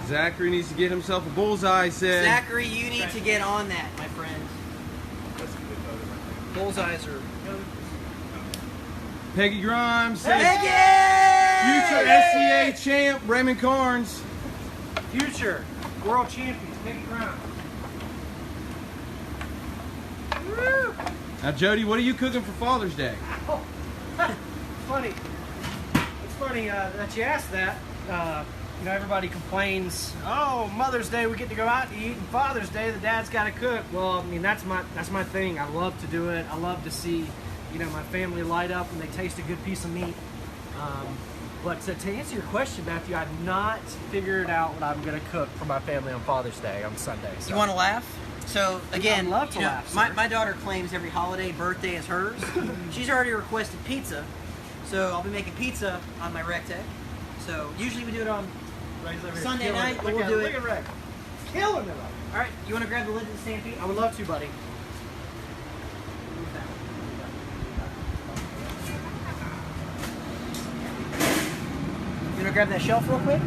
Zachary needs to get himself a bullseye, said. Zachary, you need to get on that, my friend. Bullseyes are... Peggy Grimes says. Peggy! Future SCA champ, Raymond Carnes. Future world champions, Peggy Grimes. Woo! Now, Jody, what are you cooking for Father's Day? Oh, funny. It's funny that you asked that. You know, everybody complains, oh, Mother's Day we get to go out to eat, and Father's Day the dad's got to cook. Well, I mean, that's my thing. I love to do it. I love to see, you know, my family light up when they taste a good piece of meat. But to answer your question, Matthew, I've not figured out what I'm going to cook for my family on Father's Day on Sunday. So. You want to laugh? So, again, I'd love to you know, laugh, my daughter claims every holiday, birthday is hers. She's already requested pizza. So, I'll be making pizza on my RecTech. So, usually we do it on Sunday night, but we'll do it. Look at Rick. Killing it. All right, you want to grab the lid of the Stampede? I would love to, buddy. You want to grab that shelf real quick?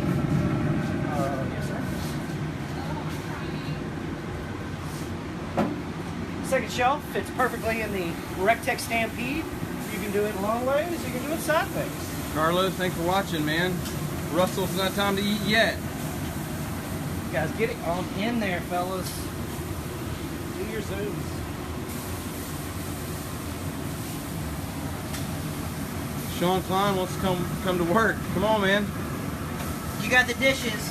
Yes, sir. Second shelf fits perfectly in the RecTech Stampede. You can do it long ways, you can do it sideways. Carlos, thanks for watching, man. Russell, it's not time to eat yet. You guys get it on in there, fellas. Do your zooms. Sean Klein wants to come to work. Come on, man. You got the dishes.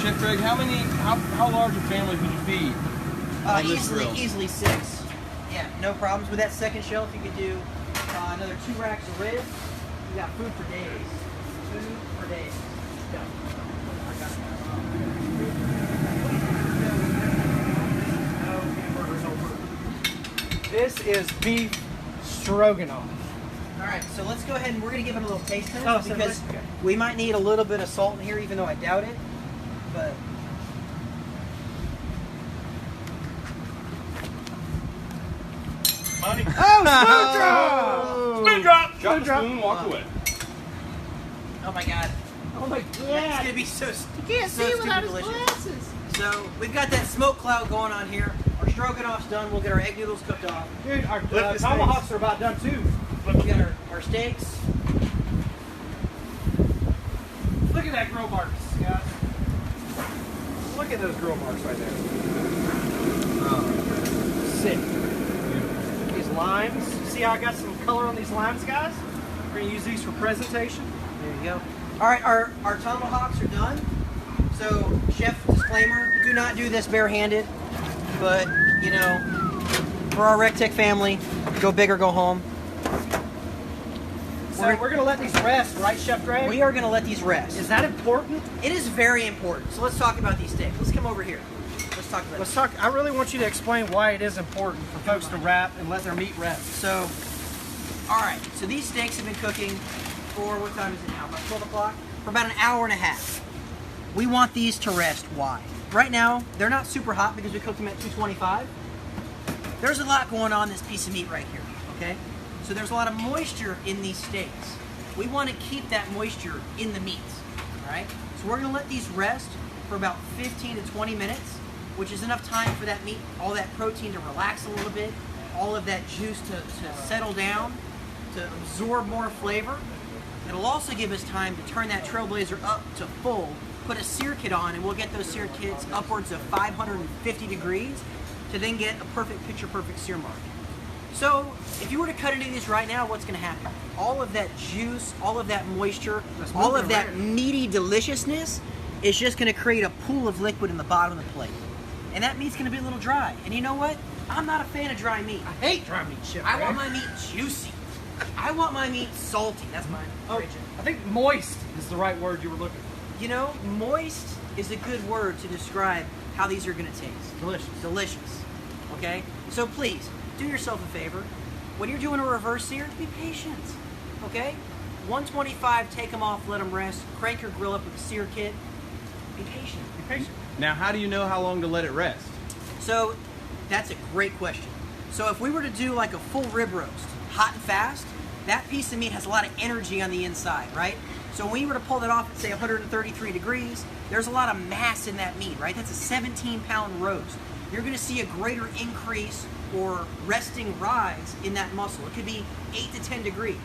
Chef Greg, how large a family could you feed? on this grill? Easily 6. Yeah, no problems. With that second shelf, you could do another 2 racks of ribs. You got food for days. Food for days. This is beef stroganoff. All right, so let's go ahead and we're going to give it a little taste test Oh, so because okay. we might need a little bit of salt in here, even though I doubt it. But Money. Oh, Spoon drop. Drop the spoon, walk away. oh my god, Oh my it's god! going to be so. You can't so see without stupid his delicious. glasses. So we've got that smoke cloud going on here. Our stroganoff's done. We'll get our egg noodles cooked off. Dude, our Flip this tomahawks are about done too. We got our steaks. Look at that grill marks, guys. Look at those grill marks right there. Sick. These limes. See how I got some color on these limes, guys? We're gonna use these for presentation. There you go. All right, our tomahawks are done. So, chef disclaimer: do not do this barehanded. But you know, for our RecTech family, go big or go home. So we're gonna let these rest, right, Chef Greg? We are going to let these rest. Is that important? It is very important. So let's talk about these steaks. Let's come over here. Let's talk about Let's talk. I really want you to explain why it is important for folks to wrap and let their meat rest. So, all right. So these steaks have been cooking for, what time is it now? About 12 o'clock? For about an hour and a half. We want these to rest. Why? Right now, they're not super hot because we cooked them at 225. there's a lot going on in this piece of meat right here, okay? So there's a lot of moisture in these steaks. We want to keep that moisture in the meat, all right? So we're gonna let these rest for about 15 to 20 minutes, which is enough time for that meat, all that protein to relax a little bit, all of that juice to settle down, to absorb more flavor. It'll also give us time to turn that Trailblazer up to full, put a sear kit on, and we'll get those sear kits upwards of 550 degrees to then get a perfect picture-perfect sear mark. So if you were to cut into these right now, what's going to happen? All of that juice, all of that moisture, all of that meaty deliciousness is just going to create a pool of liquid in the bottom of the plate. And that meat's going to be a little dry. And you know what? I'm not a fan of dry meat. I hate dry meat, Chef. I want my meat juicy. I want my meat salty. That's my origin. I think moist is the right word you were looking for. You know, moist is a good word to describe how these are going to taste. Delicious. Delicious. Okay? So please, do yourself a favor. When you're doing a reverse sear, be patient. Okay? 125, take them off, let them rest. Crank your grill up with a sear kit. Be patient. Be patient. Now, how do you know how long to let it rest? So, that's a great question. So if we were to do like a full rib roast, hot and fast, that piece of meat has a lot of energy on the inside, right? So when we were to pull that off at say 133 degrees, there's a lot of mass in that meat, right? That's a 17-pound roast. You're gonna see a greater increase or resting rise in that muscle. It could be 8 to 10 degrees.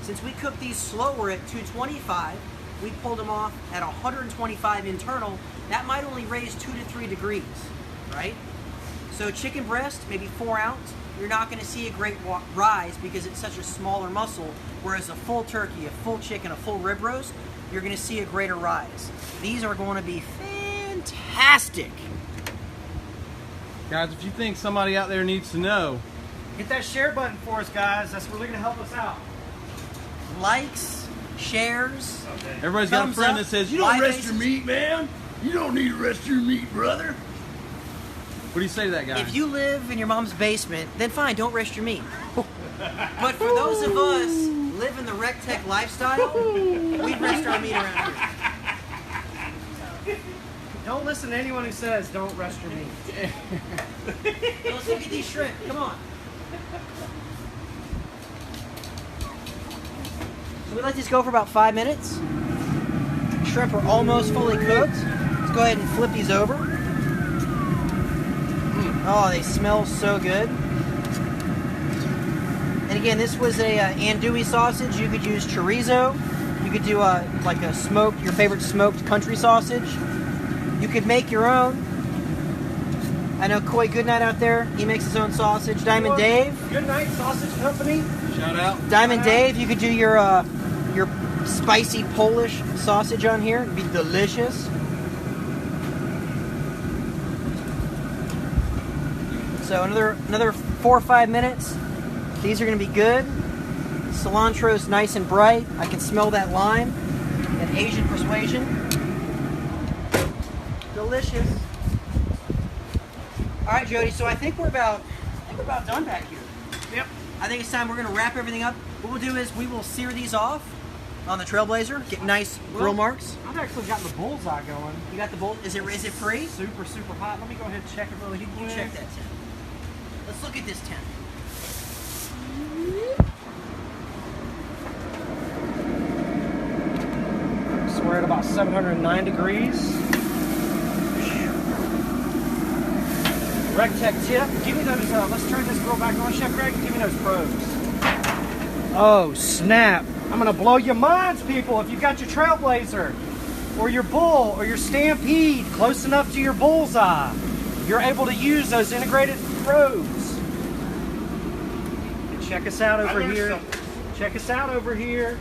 Since we cook these slower at 225, we pulled them off at 125 internal, that might only raise 2 to 3 degrees, right? So chicken breast, maybe 4 ounce, you're not gonna see a great rise because it's such a smaller muscle, whereas a full turkey, a full chicken, a full rib roast, you're gonna see a greater rise. These are gonna be fantastic. Guys, if you think somebody out there needs to know, Hit that share button for us, guys. That's really going to help us out. Likes, shares, everybody's got a thumbs friend up, that says, you don't live rest your faces. meat, man. You don't need to rest your meat, brother. What do you say to that guy? If you live in your mom's basement, then fine, don't rest your meat. But for those of us living the rec tech lifestyle, we rest our meat around here. Don't listen to anyone who says don't rest your meat. Let's look at these shrimp. Come on. So we let these go for about 5 minutes. Shrimp are almost fully cooked. Let's go ahead and flip these over. Oh, they smell so good. And again, this was a andouille sausage. You could use chorizo. You could do like a smoked, your favorite smoked country sausage. You could make your own. I know Coy Goodnight out there. He makes his own sausage. Diamond Dave. Good Night Sausage Company. Shout out. Diamond Dave. You could do your spicy Polish sausage on here. It'd be delicious. So another 4 or 5 minutes. These are going to be good. Cilantro's nice and bright. I can smell that lime, that Asian persuasion. Delicious. All right, Jody. So I think we're about done back here. Yep. I think it's time we're going to wrap everything up. What we'll do is we will sear these off on the Trailblazer. Get nice grill marks. I've actually got the bullseye going. You got the bolt. Is it free? Super, super hot. Let me go ahead and check it really quick. You check that tent. Let's look at this tent. So we're at about 709 degrees. RecTech tip. Give me those, let's turn this grill back on, Chef Greg. Give me those pros. Oh, snap. I'm going to blow your minds, people. If you've got your Trailblazer or your Bull or your Stampede close enough to your bullseye, you're able to use those integrated probes. And check us out over here. Check us out over here.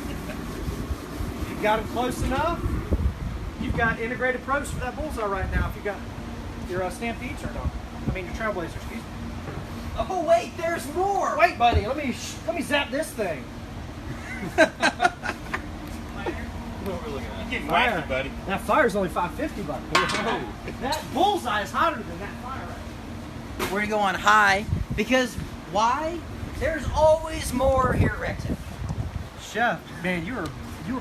If you've got them close enough, you've got integrated probes for that bullseye right now. If you've got your Stampede turned on. I mean your Trailblazer, excuse me. Oh wait, there's more. Wait, buddy, let me zap this thing. What are we looking at? You're getting wacky, buddy. That fire's only 550, buddy. That bullseye is hotter than that fire. We're gonna go on high because why? There's always more here at RecTech. Chef, man, you were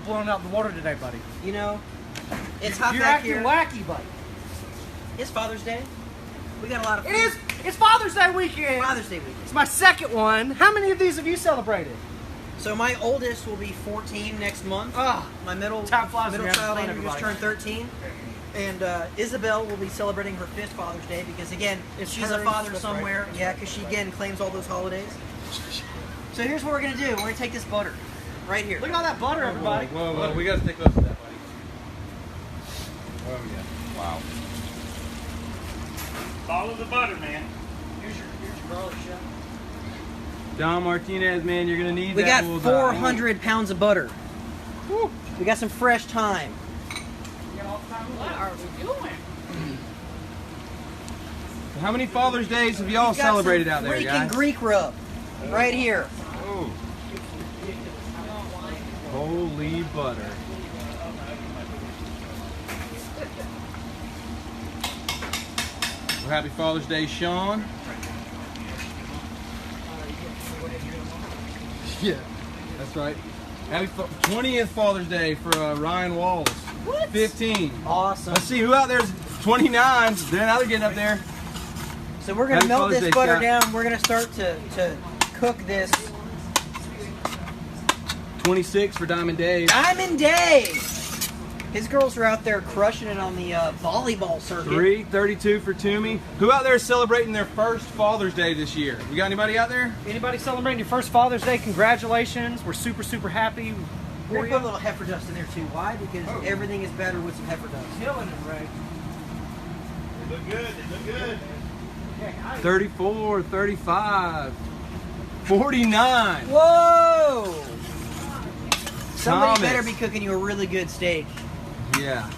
blowing out in the water today, buddy. You know, it's hot You're back acting here. wacky, buddy. It's Father's Day. We got a lot of food. It It's Father's Day weekend. Father's Day weekend. It's my second one. How many of these have you celebrated? So my oldest will be 14 next month. Ah, My middle time flies when middle you're child having Andrew fun, just turned 13. And Isabel will be celebrating her 5th Father's Day because, again, It's she's a hers, father that's somewhere. right. Yeah, because she, again, claims all those holidays. So here's what we're going to do. We're going to take this butter right here. look at all that butter, everybody. Whoa, whoa, we got to stay close to that, buddy. Oh, yeah. Wow. Follow the butter, man. Here's your garlic shell. Don Martinez, man, you're going to need We that got bullseye. 400 pounds of butter. Woo. We got some fresh thyme. What are we doing? How many Father's Days have y'all We've got celebrated some out there, freaking guys? Greek rub right here. Oh. Holy butter. Well, happy Father's Day, Sean. Yeah, that's right. Happy 20th Father's Day for Ryan Wallace. What? 15. Awesome. Let's see who out there's 29. Now they're getting up there. So we're going to Happy melt Father's this Day, butter Scott. down. We're going to start to cook this. 26 for Diamond Dave. Diamond Dave! His girls are out there crushing it on the volleyball circuit. 332 for Toomey. Who out there is celebrating their first Father's Day this year? We got anybody out there? Anybody celebrating your first Father's Day? Congratulations. We're super, super happy We're for going to put a you. little heifer dust in there too. Why? Because everything is better with some heifer dust. Killing it, Ray. They look good. They look good. 34, 35, 49. Whoa! Somebody Thomas. better be cooking you a really good steak. Yeah.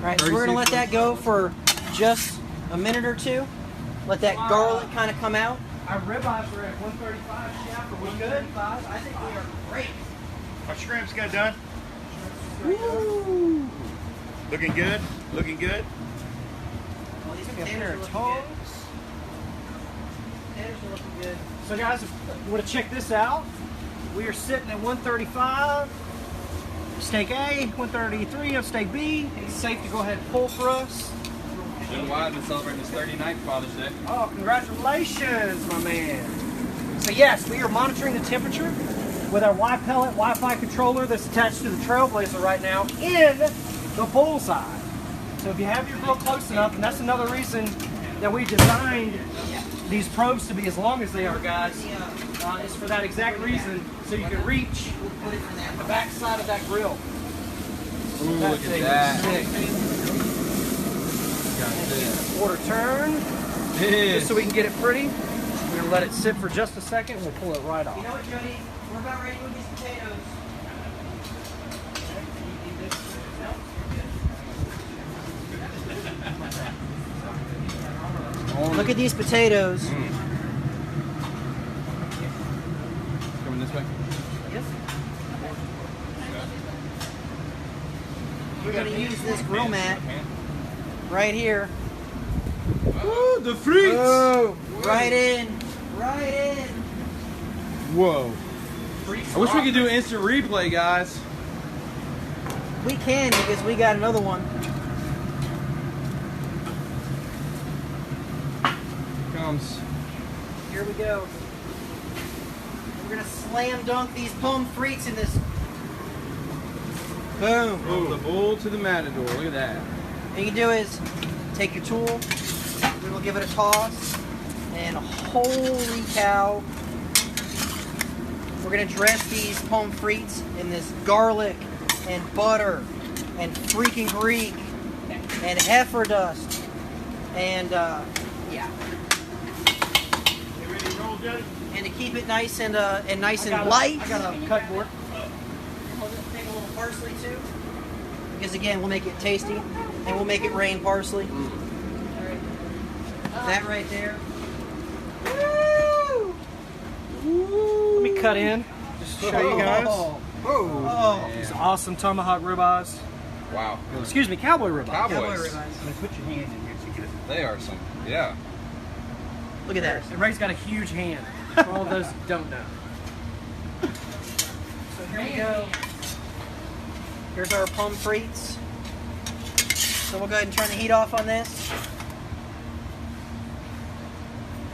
Right, so we're going to let 36. that go for just a minute or two. Let that garlic kind of come out. Our ribeyes are at 135, Chef. Are we good? I think we are great. Our shrimps got done. Woo! Looking good. Looking good. Well, these Up potatoes here are at looking toes. good. Potatoes are looking good. So guys, if you want to check this out, we are sitting at 135. Steak A, 133 on steak B. It's safe to go ahead and pull for us. Joe Wyatt been celebrating his 39th Father's Day. Oh, congratulations, my man. So yes, we are monitoring the temperature with our Y-Pellet Wi-Fi controller that's attached to the Trailblazer right now in the bullseye. So if you have your grill close enough, and that's another reason that we designed these probes to be as long as they are, guys, is for that exact reason, so you can reach the back side of that grill. Ooh, look thing at is that. sick. Got this. Quarter turn, This. just so we can get it pretty. We're gonna let it sit for just a second, and we'll pull it right You off. know what, Jody? We're about ready to move these potatoes. Look at these potatoes. Coming this way. We're going to use this grill mat right here. Ooh, the frites. Whoa. Right in. Right in. Whoa. I wish we could do instant replay, guys. We can because we got another one. Comes. Here we go. We're going to slam dunk these pommes frites in this. Boom. From the bull to the matador. Look at that. What you can do is take your tool, we will give it a toss, and holy cow, we're going to dress these pommes frites in this garlic and butter and freaking Greek and heifer dust and yeah. You ready to roll, Jody? And to keep it nice and light, I got a cut board. we'll just take a little parsley too, because again we'll make it tasty and we'll make it rain parsley. That right there. Woo! Let me cut in, just to show you guys. Oh. These awesome tomahawk ribeyes. Wow. Excuse me, cowboy ribeyes. Cowboy Cowboys. Ribeyes. I'm going to put your hand in here so you get it. They are some. Yeah. Look at that. And Ray's got a huge hand. For all those that don't know. So here we go. Here's our pommes frites. So we'll go ahead and turn the heat off on this.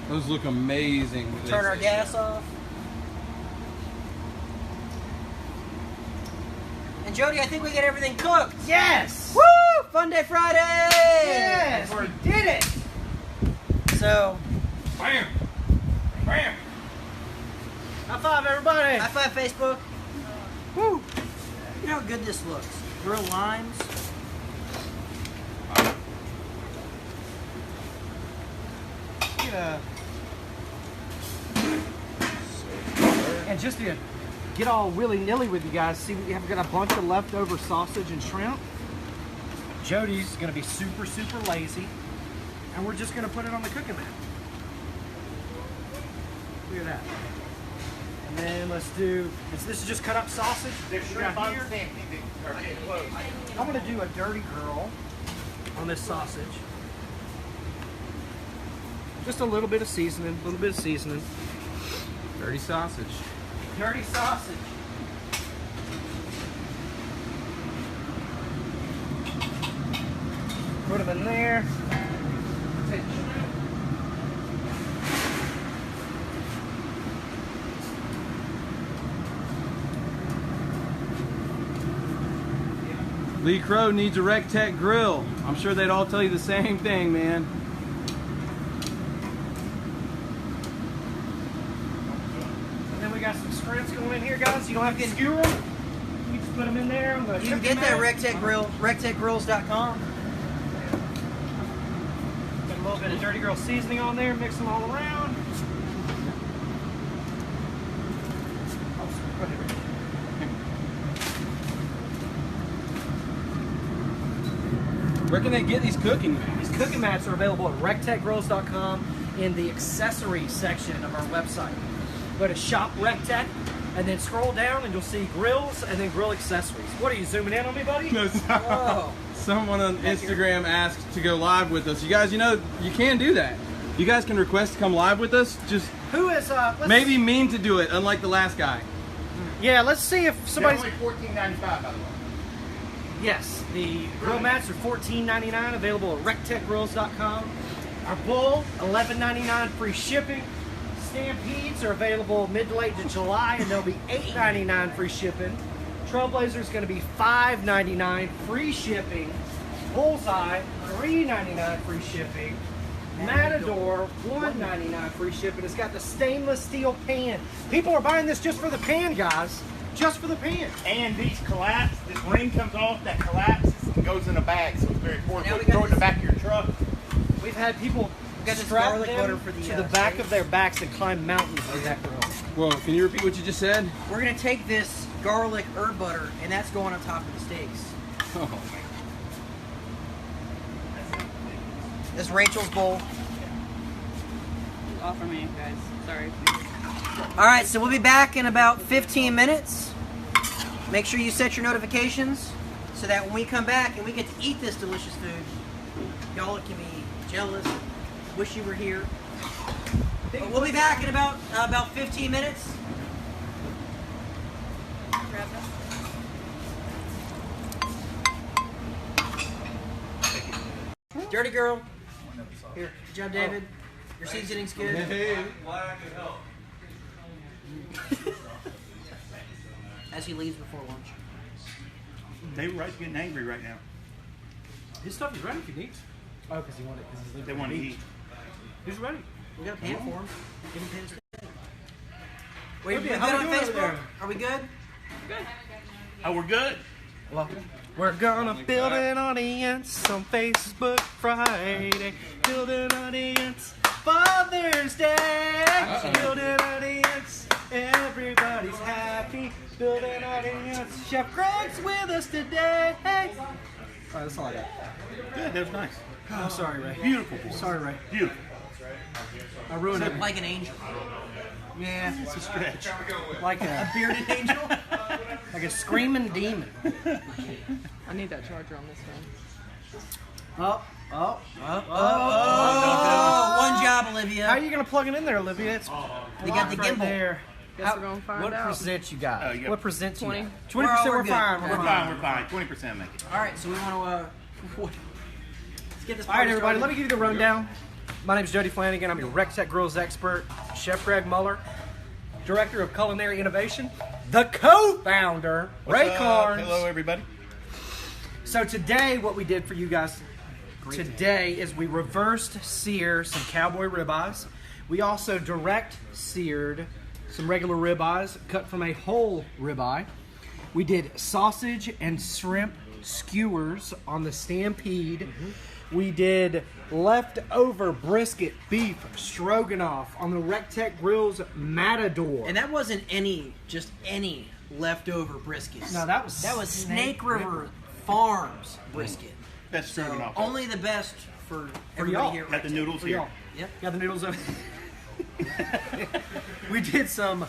Those look amazing. Turn our gas off. And Jody, I think we get everything cooked. Yes! Woo! Funday Friday! Yes! We did it! So, Bam! Bam! High five, everybody! high five, Facebook. Woo! Look how good this looks. Grilled limes. Yeah. And just to get all willy-nilly with you guys, see we have got a bunch of leftover sausage and shrimp. Jody's gonna be super, super lazy, and we're just gonna put it on the cooking mat. Look at that. And then let's do, this is just cut up sausage. We got here. I'm gonna do a dirty girl on this sausage. Just a little bit of seasoning, Dirty sausage. Dirty sausage. Put them in there. Lee Crow needs a Rectech grill. I'm sure they'd all tell you the same thing, man. And then we got some shrimps going in here, guys. You don't have to skewer them. You just put them in there. I'm gonna You can get that Rectech Grill, rectechgrills.com. Got a little bit of Dirty Girl seasoning on there. Mix them all around. Oh, sorry. Go ahead, Rick. Where can they get these cooking mats? These cooking mats are available at rectechgrills.com in the accessories section of our website. Go to Shop Rectech and then scroll down and you'll see grills and then grill accessories. What are you zooming in on me, buddy? Whoa. Someone on Instagram asked to go live with us. You guys, you know, you can do that. You guys can request to come live with us. Just Who is maybe mean to do it, unlike the last guy. Yeah, let's see if somebody's. They're only $14.95, by the way. Yes, the grill mats are $14.99, available at rectechgrills.com. Our bowl, $11.99 free shipping. Stampedes are available mid to late July, and they'll be $8.99 free shipping. Trailblazer is going to be $5.99 free shipping. Bullseye, $3.99 free shipping. Matador, $1.99 free shipping. It's got the stainless steel pan. People are buying this just for the pan, guys. Just for the pan. And these collapse, this ring comes off, that collapses and goes in a bag, so it's very important. Now You we got throw it in the this- back of your truck. We've had people got this strap garlic them butter for the, to the back of their backs and climb mountains with that grill. Whoa, can you repeat what you just said? We're going to take this garlic herb butter, and that's going on top of the steaks. Oh. This is Rachel's bowl. All for me, guys. Sorry. All right, so we'll be back in about 15 minutes. Make sure you set your notifications so that when we come back and we get to eat this delicious food, y'all can be jealous, wish you were here. But we'll be back in about 15 minutes. Grab that. Dirty girl. Here, good job, David. Your seasoning's good. As he leaves before lunch. They were right getting angry right now. His stuff is ready if he needs. Oh, because he wanted. They want to eat. He's ready. We got a pan for him. Give him pans. Wait, How we we good on doing over Facebook? there? Are we good? Oh, we're good. Well, we're gonna build an audience on Facebook Friday. Build an audience Father's Day. Build an audience. Everybody's happy. Build an audience. Chef Greg's with us today. Alright, that's all I got. Good, that was nice. I'm sorry, Ray. Beautiful, boy. Sorry, Ray. Beautiful. I ruined it. Like an angel. Yeah, It's a stretch. like a Bearded angel? like a screaming demon. I need that charger on this one. Oh. Oh, one job, Olivia. How are you gonna plug it in there, Olivia? It's They got the right gimbal. there. Guess we're gonna find what out. percent you got? Oh, you got what percent? 20. 20%. We're We're good. fine. We're fine, we're fine. 20% make it. All right, so we want to. Let's get this. All right, everybody. Let me give you the rundown. My name is Jody Flanagan. I'm your RecTech Grills expert. Chef Greg Muller, Director of Culinary Innovation, the co-founder, Ray Carnes. Hello, everybody. So today, what we did for you guys today is we reversed sear some Cowboy Ribeyes. We also direct seared some regular ribeyes cut from a whole ribeye. We did sausage and shrimp skewers on the Stampede. We did leftover brisket beef stroganoff on the RecTech Grills Matador. And that wasn't just any leftover brisket. No, that was Snake River Farms brisket. Best So stroganoff. only the best for everybody y'all. here. at Got the RecTech. noodles For here. y'all. Yep. Got the noodles over. We did some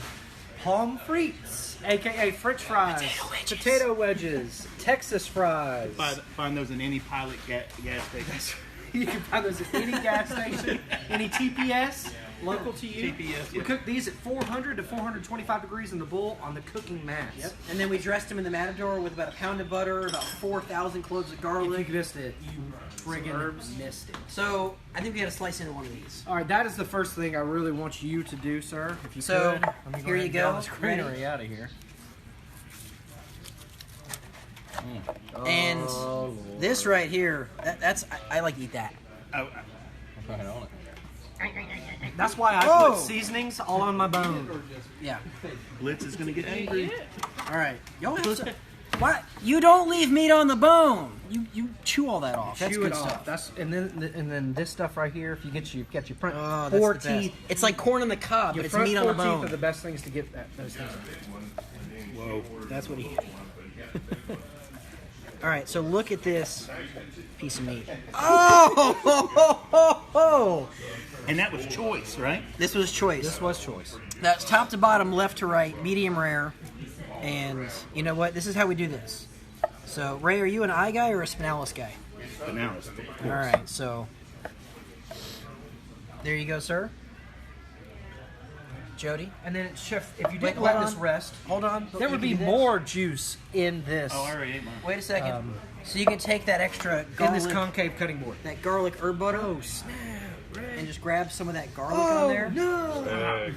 palm frites, aka French fries, potato wedges, Texas fries. Find those in any pilot gas station. You can find those at any gas station, any TPS local to you. TPS, We yeah. cooked these at 400 to 425 degrees in the bull on the cooking mats. Yep. And then we dressed them in the Matador with about a pound of butter, about 4,000 cloves of If garlic. you missed it, you friggin' missed it. So I think we got to slice into one of these. All right, that is the first thing I really want you to do, sir. If you So, could. Let me here ahead you and get all go. this greenery out of here. And this right here, I like to eat that. Oh, Right on it. That's why I Whoa. put seasonings all on my bone. Yeah. Blitz is gonna get angry. All right. Y'all have some. What? You don't leave meat on the bone. You chew all that off. That's Chew good it off. stuff. That's and then this stuff right here. If you get your front Oh, four that's the best. teeth, It's like corn on the cob, your but it's front meat on four the teeth bone. are the best things to get those things. Whoa. That's what he. All right. So look at this piece of meat. Oh! And that was choice, right? This was choice. This was choice. That's top to bottom, left to right, medium rare. And you know what? This is how we do this. So, Ray, are you an eye guy or a spinalis guy? Bananas. All right, so there you go, sir. Jody, And then, Chef, if you Wait, didn't let hold this on. rest, hold on. there would be more juice in this. Oh, I already ate mine. Wait a second. So you can take that extra in garlic, this concave cutting board. that garlic herb butter, and just grab some of that garlic on there. No,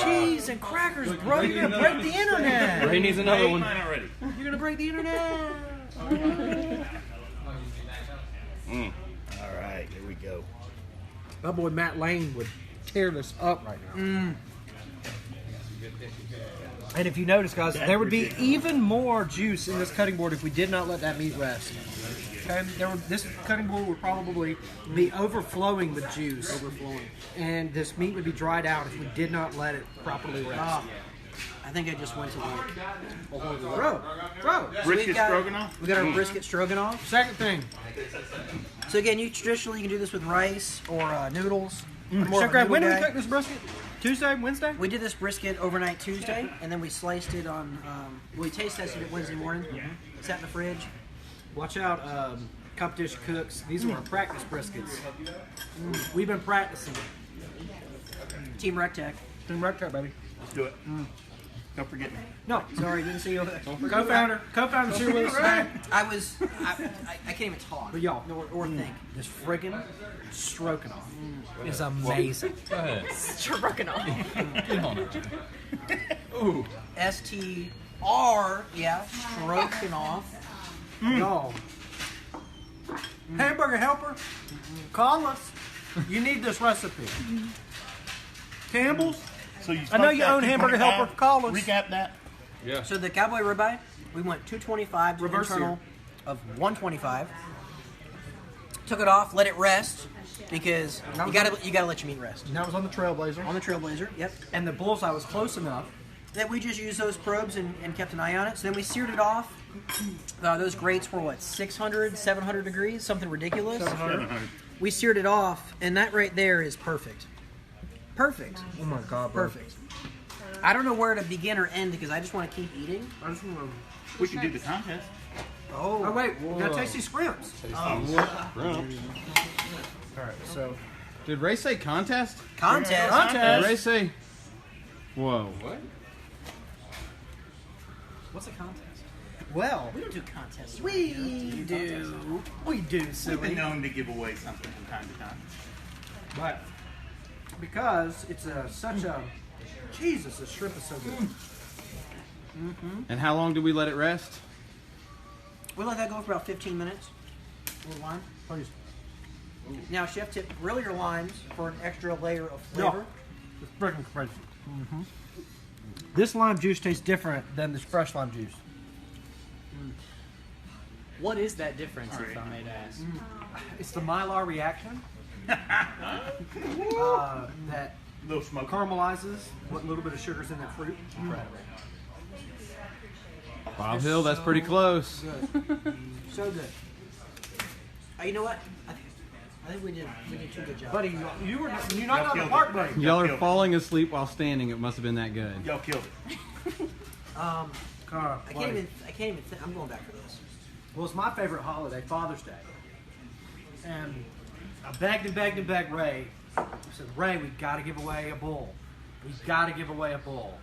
cheese and crackers, bro! You're gonna break the internet. Ray needs I another ate one. mine already. You're gonna break the internet. All right, here we go. My boy Matt Lane would tear this up right now. And if you notice, guys, there would be even more juice in this cutting board if we did not let that meat rest. Okay, this cutting board would probably be overflowing with juice. And this meat would be dried out if we did not let it properly rest. I think I just went to like. Bro. Brisket stroganoff. We got our brisket stroganoff. Second thing. So again, traditionally you can do this with rice or noodles. I'm more Chef of a Greg, when did noodle we guy. cook this brisket? Tuesday, Wednesday? We did this brisket overnight Tuesday, and then we sliced it on. We taste tested it Wednesday morning. Sat in the fridge. Watch out, competition cooks. These are our practice briskets. We've been practicing. Team RecTech. Team RecTech, baby. Let's do it. Don't forget me. No, Sorry, didn't see you. co-founder here with us today. I can't even talk. But y'all, or think. this friggin' stroganoff is amazing. Go ahead. Stroganoff. Get on it. Ooh. STR, yeah, stroganoff. Y'all, hamburger helper, call us. You need this recipe. Campbell's. So you I know smoked you that own Hamburger 225? Helper. Call us. Recap that. Yeah. So the Cowboy Ribeye, we went 225 to an Reverse internal of 125. Took it off, let it rest because you gotta let your meat rest. And that was on the Trailblazer. On the Trailblazer, yep. And the bullseye was close enough. Then we just used those probes and kept an eye on it. So then we seared it off. Those grates were what, 600, 700 degrees, something ridiculous. 700. We seared it off, and that right there is perfect. Perfect. Oh my God, bro. Perfect. I don't know where to begin or end because I just want to keep eating. I just want to... We can do the contest. Oh, wait. We got tasty scrimps. All right, so... Did Ray say contest? Contest. Did Ray say... Whoa. What? What's a contest? Well, We don't do contests. we do, We do, We've been silly. known to give away something from time to time. But because it's such a Jesus, the shrimp is so good. And how long do we let it rest? We'll let that go for about 15 minutes. A little lime. Please. Now, chef tip, grill your limes for an extra layer of flavor. It's freaking crazy. This lime juice tastes different than this fresh lime juice. What is that difference, if I may ask? It's the Mylar reaction that Little smoke. caramelizes what little bit of sugar's in that fruit. Bob Hill, that's pretty close. Good. So good. You know what? I think we did two good jobs. Buddy, you're not on the park, buddy. Y'all are falling asleep while standing. It must have been that good. Y'all killed it. Carl, I can't even think. I'm going back for this. Well, it's my favorite holiday, Father's Day. And I begged Ray. I said, Ray, we got to give away a bull. We've got to give away a bull.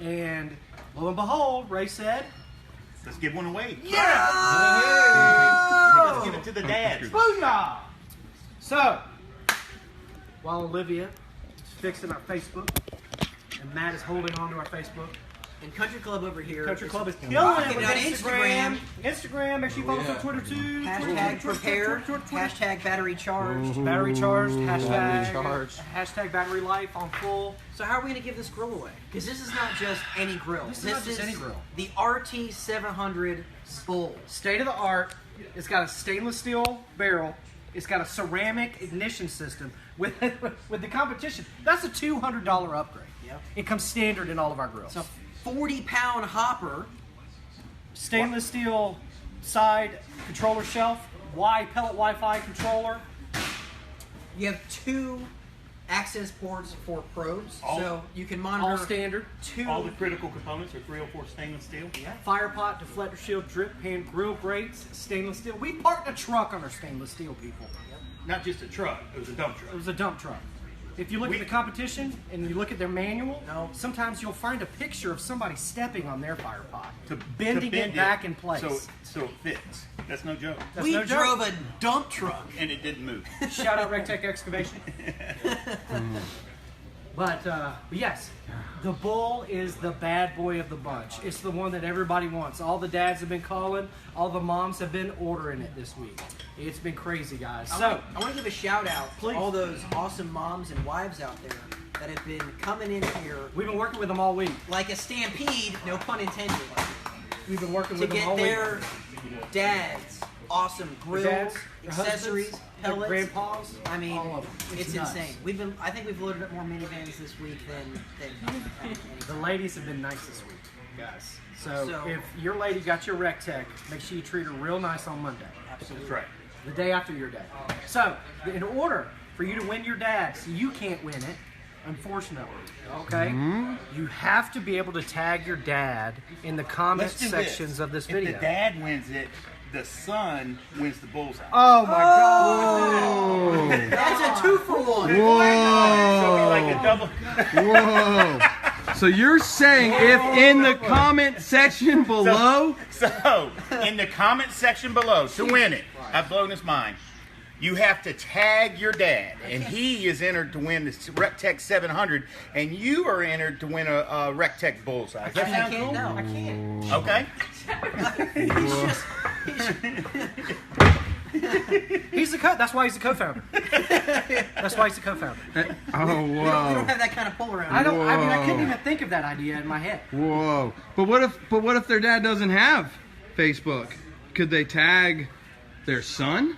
And lo and behold, Ray said, Let's give one away. yeah! Let's give it to the dads. Booyah! So, while Olivia is fixing our Facebook, and Matt is holding on to our Facebook, And Country Club over here. Country Club is rocking killing it it with on Instagram. Instagram, make sure you follow us on Twitter too. Hashtag prepared. Hashtag battery charged. Battery charged. Hashtag Battery charged. Hashtag battery life on full. So how are we going to give this grill away? Because this is not just any grill. This is not just any grill. The RT700 Bull. State of the art. It's got a stainless steel barrel. It's got a ceramic ignition system. With the competition, that's a $200 upgrade. Yep. It comes standard in all of our grills. It's a 40-pound hopper. Stainless steel side controller shelf, pellet Wi-Fi controller. You have 2 access ports for probes, All- so you can monitor All standard. 2 All the critical components are 304 stainless steel. Fire pot, deflector shield, drip pan, grill grates, stainless steel. We parked a truck on our stainless steel, people. Not just a truck, it was a dump It truck. was a dump truck. If you look at the competition and you look at their manual, No. sometimes you'll find a picture of somebody stepping on their fire pot, To bending bend it back in place. So it fits. That's no joke. That's We no joke. drove a dump truck. And it didn't move. Shout out RecTech Excavation. But yes, the bull is the bad boy of the bunch. It's the one that everybody wants. All the dads have been calling. All the moms have been ordering it this week. It's been crazy, guys. So I want to give a shout out Please. to all those awesome moms and wives out there that have been coming in here we've been working with them all week. like a stampede, no pun intended, We've been working to with them get all their week. dads awesome grills, Dads, their accessories, husbands, their pellets. grandpas. I mean, all of them. it's nuts. insane. I think we've loaded up more minivans this week than The ladies have been nice this week, guys. So So- if your lady got your RecTech, make sure you treat her real nice on Monday. absolutely. That's right. The day after your dad. So, in order for you to win your dad, so you can't win it, unfortunately, okay? You have to be able to tag your dad in the comment Let's do sections of this If video. the dad wins it, the son wins the bullseye. Oh my God! That's a 2-for-1. So it'd be like a double. Whoa! So you're saying if in the comment section below, So, in the comment section below, to win it, I've blown his mind. You have to tag your dad, and he is entered to win the RecTech 700, and you are entered to win a RecTech bullseye. Does that I sound can't cool? know. I can't. Okay. That's why he's the co-founder. That's why he's the co-founder. oh We don't whoa, have that kind of pull around. I mean, I Whoa. couldn't even think of that idea in my head. whoa! But what if their dad doesn't have Facebook? Could they tag their son?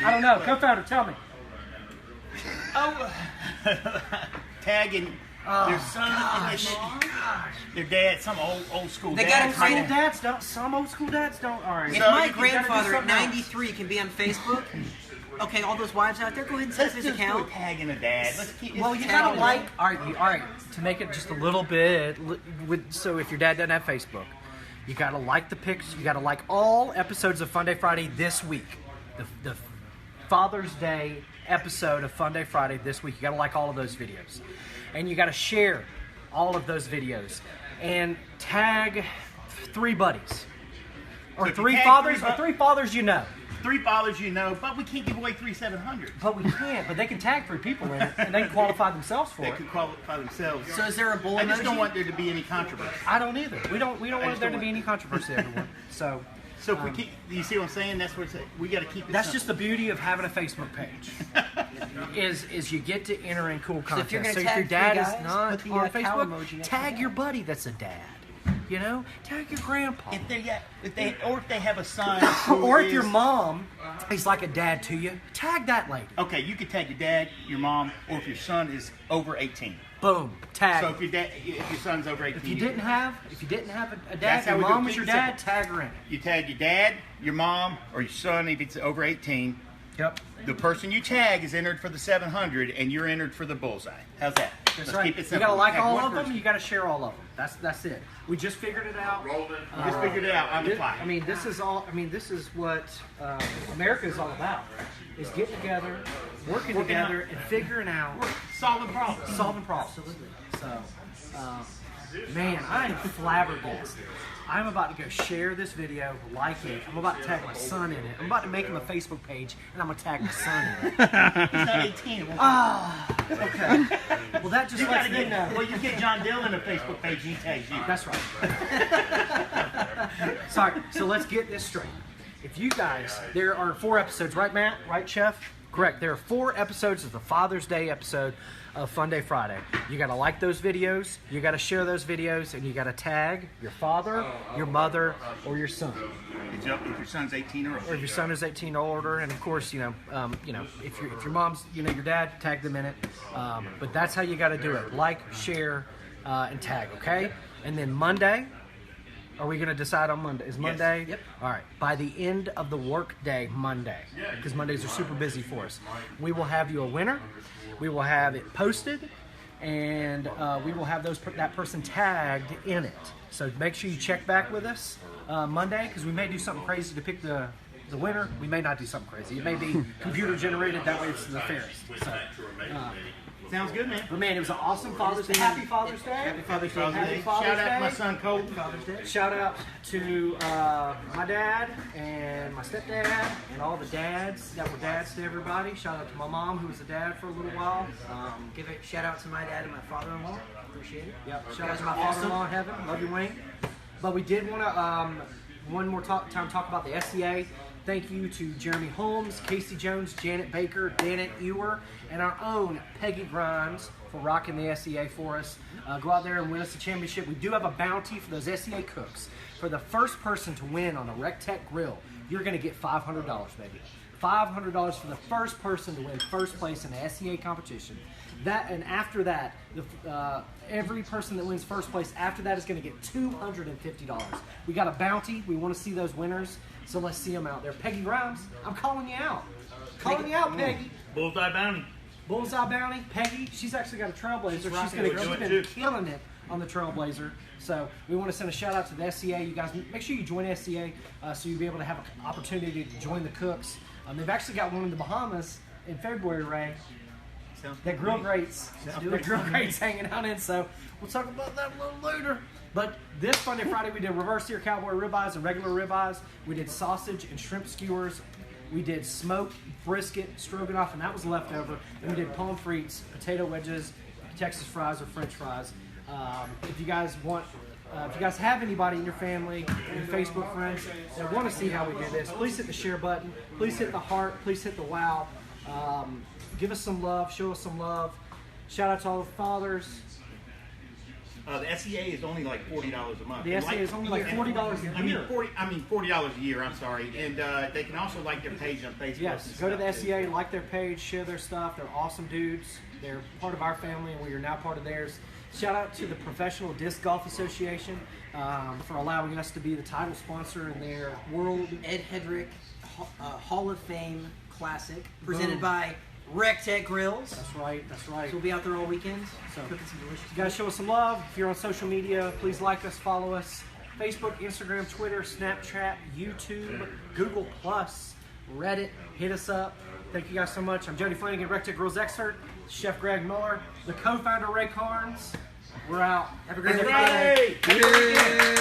I don't know. Co-founder, tell me. Tagging their son, their dad, some old school They dad. gotta Old dads don't. Some old school dads don't. All right. If So my you gotta do grandfather at something else. 93 can be on Facebook, okay, all those wives out there, go ahead and set Let's his just do a account. tagging a dad. Let's keep Well, you gotta like. All right. To make it just a little bit. So if your dad doesn't have Facebook, you gotta like the pics. You gotta like all episodes of Funday Friday this week. The Father's Day episode of Funday Friday this week. You gotta like all of those videos, and you gotta share all of those videos, and tag 3 buddies, or So if you 3 tag fathers, 3 or 3 fathers you know. 3 fathers you know, but we can't give away 3 700s. But we can't. But they can tag 3 people in it, and they can qualify themselves for They it. could qualify themselves. So is there a bull I just emoji? don't want there to be any controversy. I don't either. We don't want just there don't to be any controversy, everyone. So So if we keep, you see what I'm saying? That's what we got to keep it. that's simple. just the beauty of having a Facebook page. is you get to enter in cool content. if you're gonna So if tag your dad 3 is guys, not put the, on cow emoji Facebook, next tag to your buddy that's a dad. You know, tag your grandpa. If they have a son, Or who if your is- mom is like a dad to you, tag that lady. Okay, you could tag your dad, your mom, or if your son is over 18. Boom, tag. So if your son's over 18, if you didn't have a dad, That's how your we do it. mom was Keep your it dad, simple. tag her in. you tag your dad, your mom, or your son if it's over 18. Yep. The person you tag is entered for the 700, and you're entered for the bullseye. How's that? That's Let's right. keep it You simple. gotta like Tag all one of them. person. You gotta share all of them. That's it. We just figured it out. We just figured it out on the fly. I mean, this is all. I mean, this is what America is all about: is getting together, working together, and figuring out solving problems. solving problems. So, man, I am flabbergasted. I'm about to go share this video, like it. I'm about to tag my son in it. I'm about to make him a Facebook page, and I'm gonna tag my son in it. He's not 18. Okay. Well, that just You lets gotta me know. get. Well, you get John Dillon a Facebook page. He tags you. That's right. Sorry. So let's get this straight. If you guys, there are 4 episodes, right, Matt? Right, Chef? Correct. There are 4 episodes of the Father's Day episode of Funday Friday. You got to like those videos, you got to share those videos, and you got to tag your father, your mother, or your son. If your son's 18 or Or if older. your son is 18 or older, and of course, if your mom's, your dad, tag them in it. But that's how you got to do it: like, share, and tag. Okay. And then Monday, are we going to decide on Monday? Is Monday? Yep. All right. By the end of the work day, Monday, because Mondays are super busy for us, we will have you a winner. We will have it posted, and we will have that person tagged in it. So make sure you check back with us Monday, because we may do something crazy to pick the winner. We may not do something crazy. It may be computer generated. That way it's the fairest. So, Sounds good, man. but man, it was an awesome Father's Day. Happy Father's Day. Happy Father's Day. Happy Father's Shout out Day. to my son Colton. Shout out to my dad and my stepdad and all the dads that were dads to everybody. Shout out to my mom, who was a dad for a little while. Give a shout out to my dad and my father-in-law. Appreciate it. Yep. Shout out to my father-in-law in heaven. Love you, Wayne. But we did want to one more time talk about the SCA. Thank you to Jeremy Holmes, Casey Jones, Janet Baker, Danet Ewer, and our own Peggy Grimes for rocking the SCA for us. Go out there and win us a championship. We do have a bounty for those SCA cooks. For the first person to win on a RecTech grill, you're going to get $500, baby. $500 for the first person to win first place in the SCA competition. And after that, every person that wins first place after that is going to get $250. We got a bounty. We want to see those winners, so let's see them out there. Peggy Grimes, I'm calling you out. Calling you out, Peggy. Bullseye bounty. Bullseye bounty. Peggy, she's actually got a Trailblazer. She's been killing it on the Trailblazer. So we want to send a shout out to the SCA. You guys, make sure you join SCA so you'll be able to have an opportunity to join the cooks. They've actually got one in the Bahamas in February, Ray. That grill grates, hanging out in. So we'll talk about that a little later. But this Funday Friday, we did reverse sear Cowboy Ribeyes and regular ribeyes. We did sausage and shrimp skewers. We did smoked brisket stroganoff, and that was leftover. And we did pommes frites, potato wedges, Texas fries, or French fries. If you guys want, if you guys have anybody in your family, your Facebook friends that want to see how we do this, please hit the share button. Please hit the heart. Please hit the wow. Give us some love. Show us some love. Shout out to all the fathers. The SCA is only like $40 a month. The SCA is only like $40 a year. $40 a year. I'm sorry, and they can also like their page on Facebook. Yes, go to the SCA, like their page, share their stuff. They're awesome dudes. They're part of our family, and we are now part of theirs. Shout out to the Professional Disc Golf Association for allowing us to be the title sponsor in their World Ed Hedrick Hall of Fame Classic, presented by RecTech Grills. That's right. That's right. So we'll be out there all weekend, So, cooking some delicious you guys show us some love. If you're on social media, please like us, follow us. Facebook, Instagram, Twitter, Snapchat, YouTube, Google+, Reddit. Hit us up. Thank you guys so much. I'm Jody Flanagan, RecTech Grills expert. Chef Greg Miller, the co-founder Ray Carnes. We're out. Have a great day. Hey!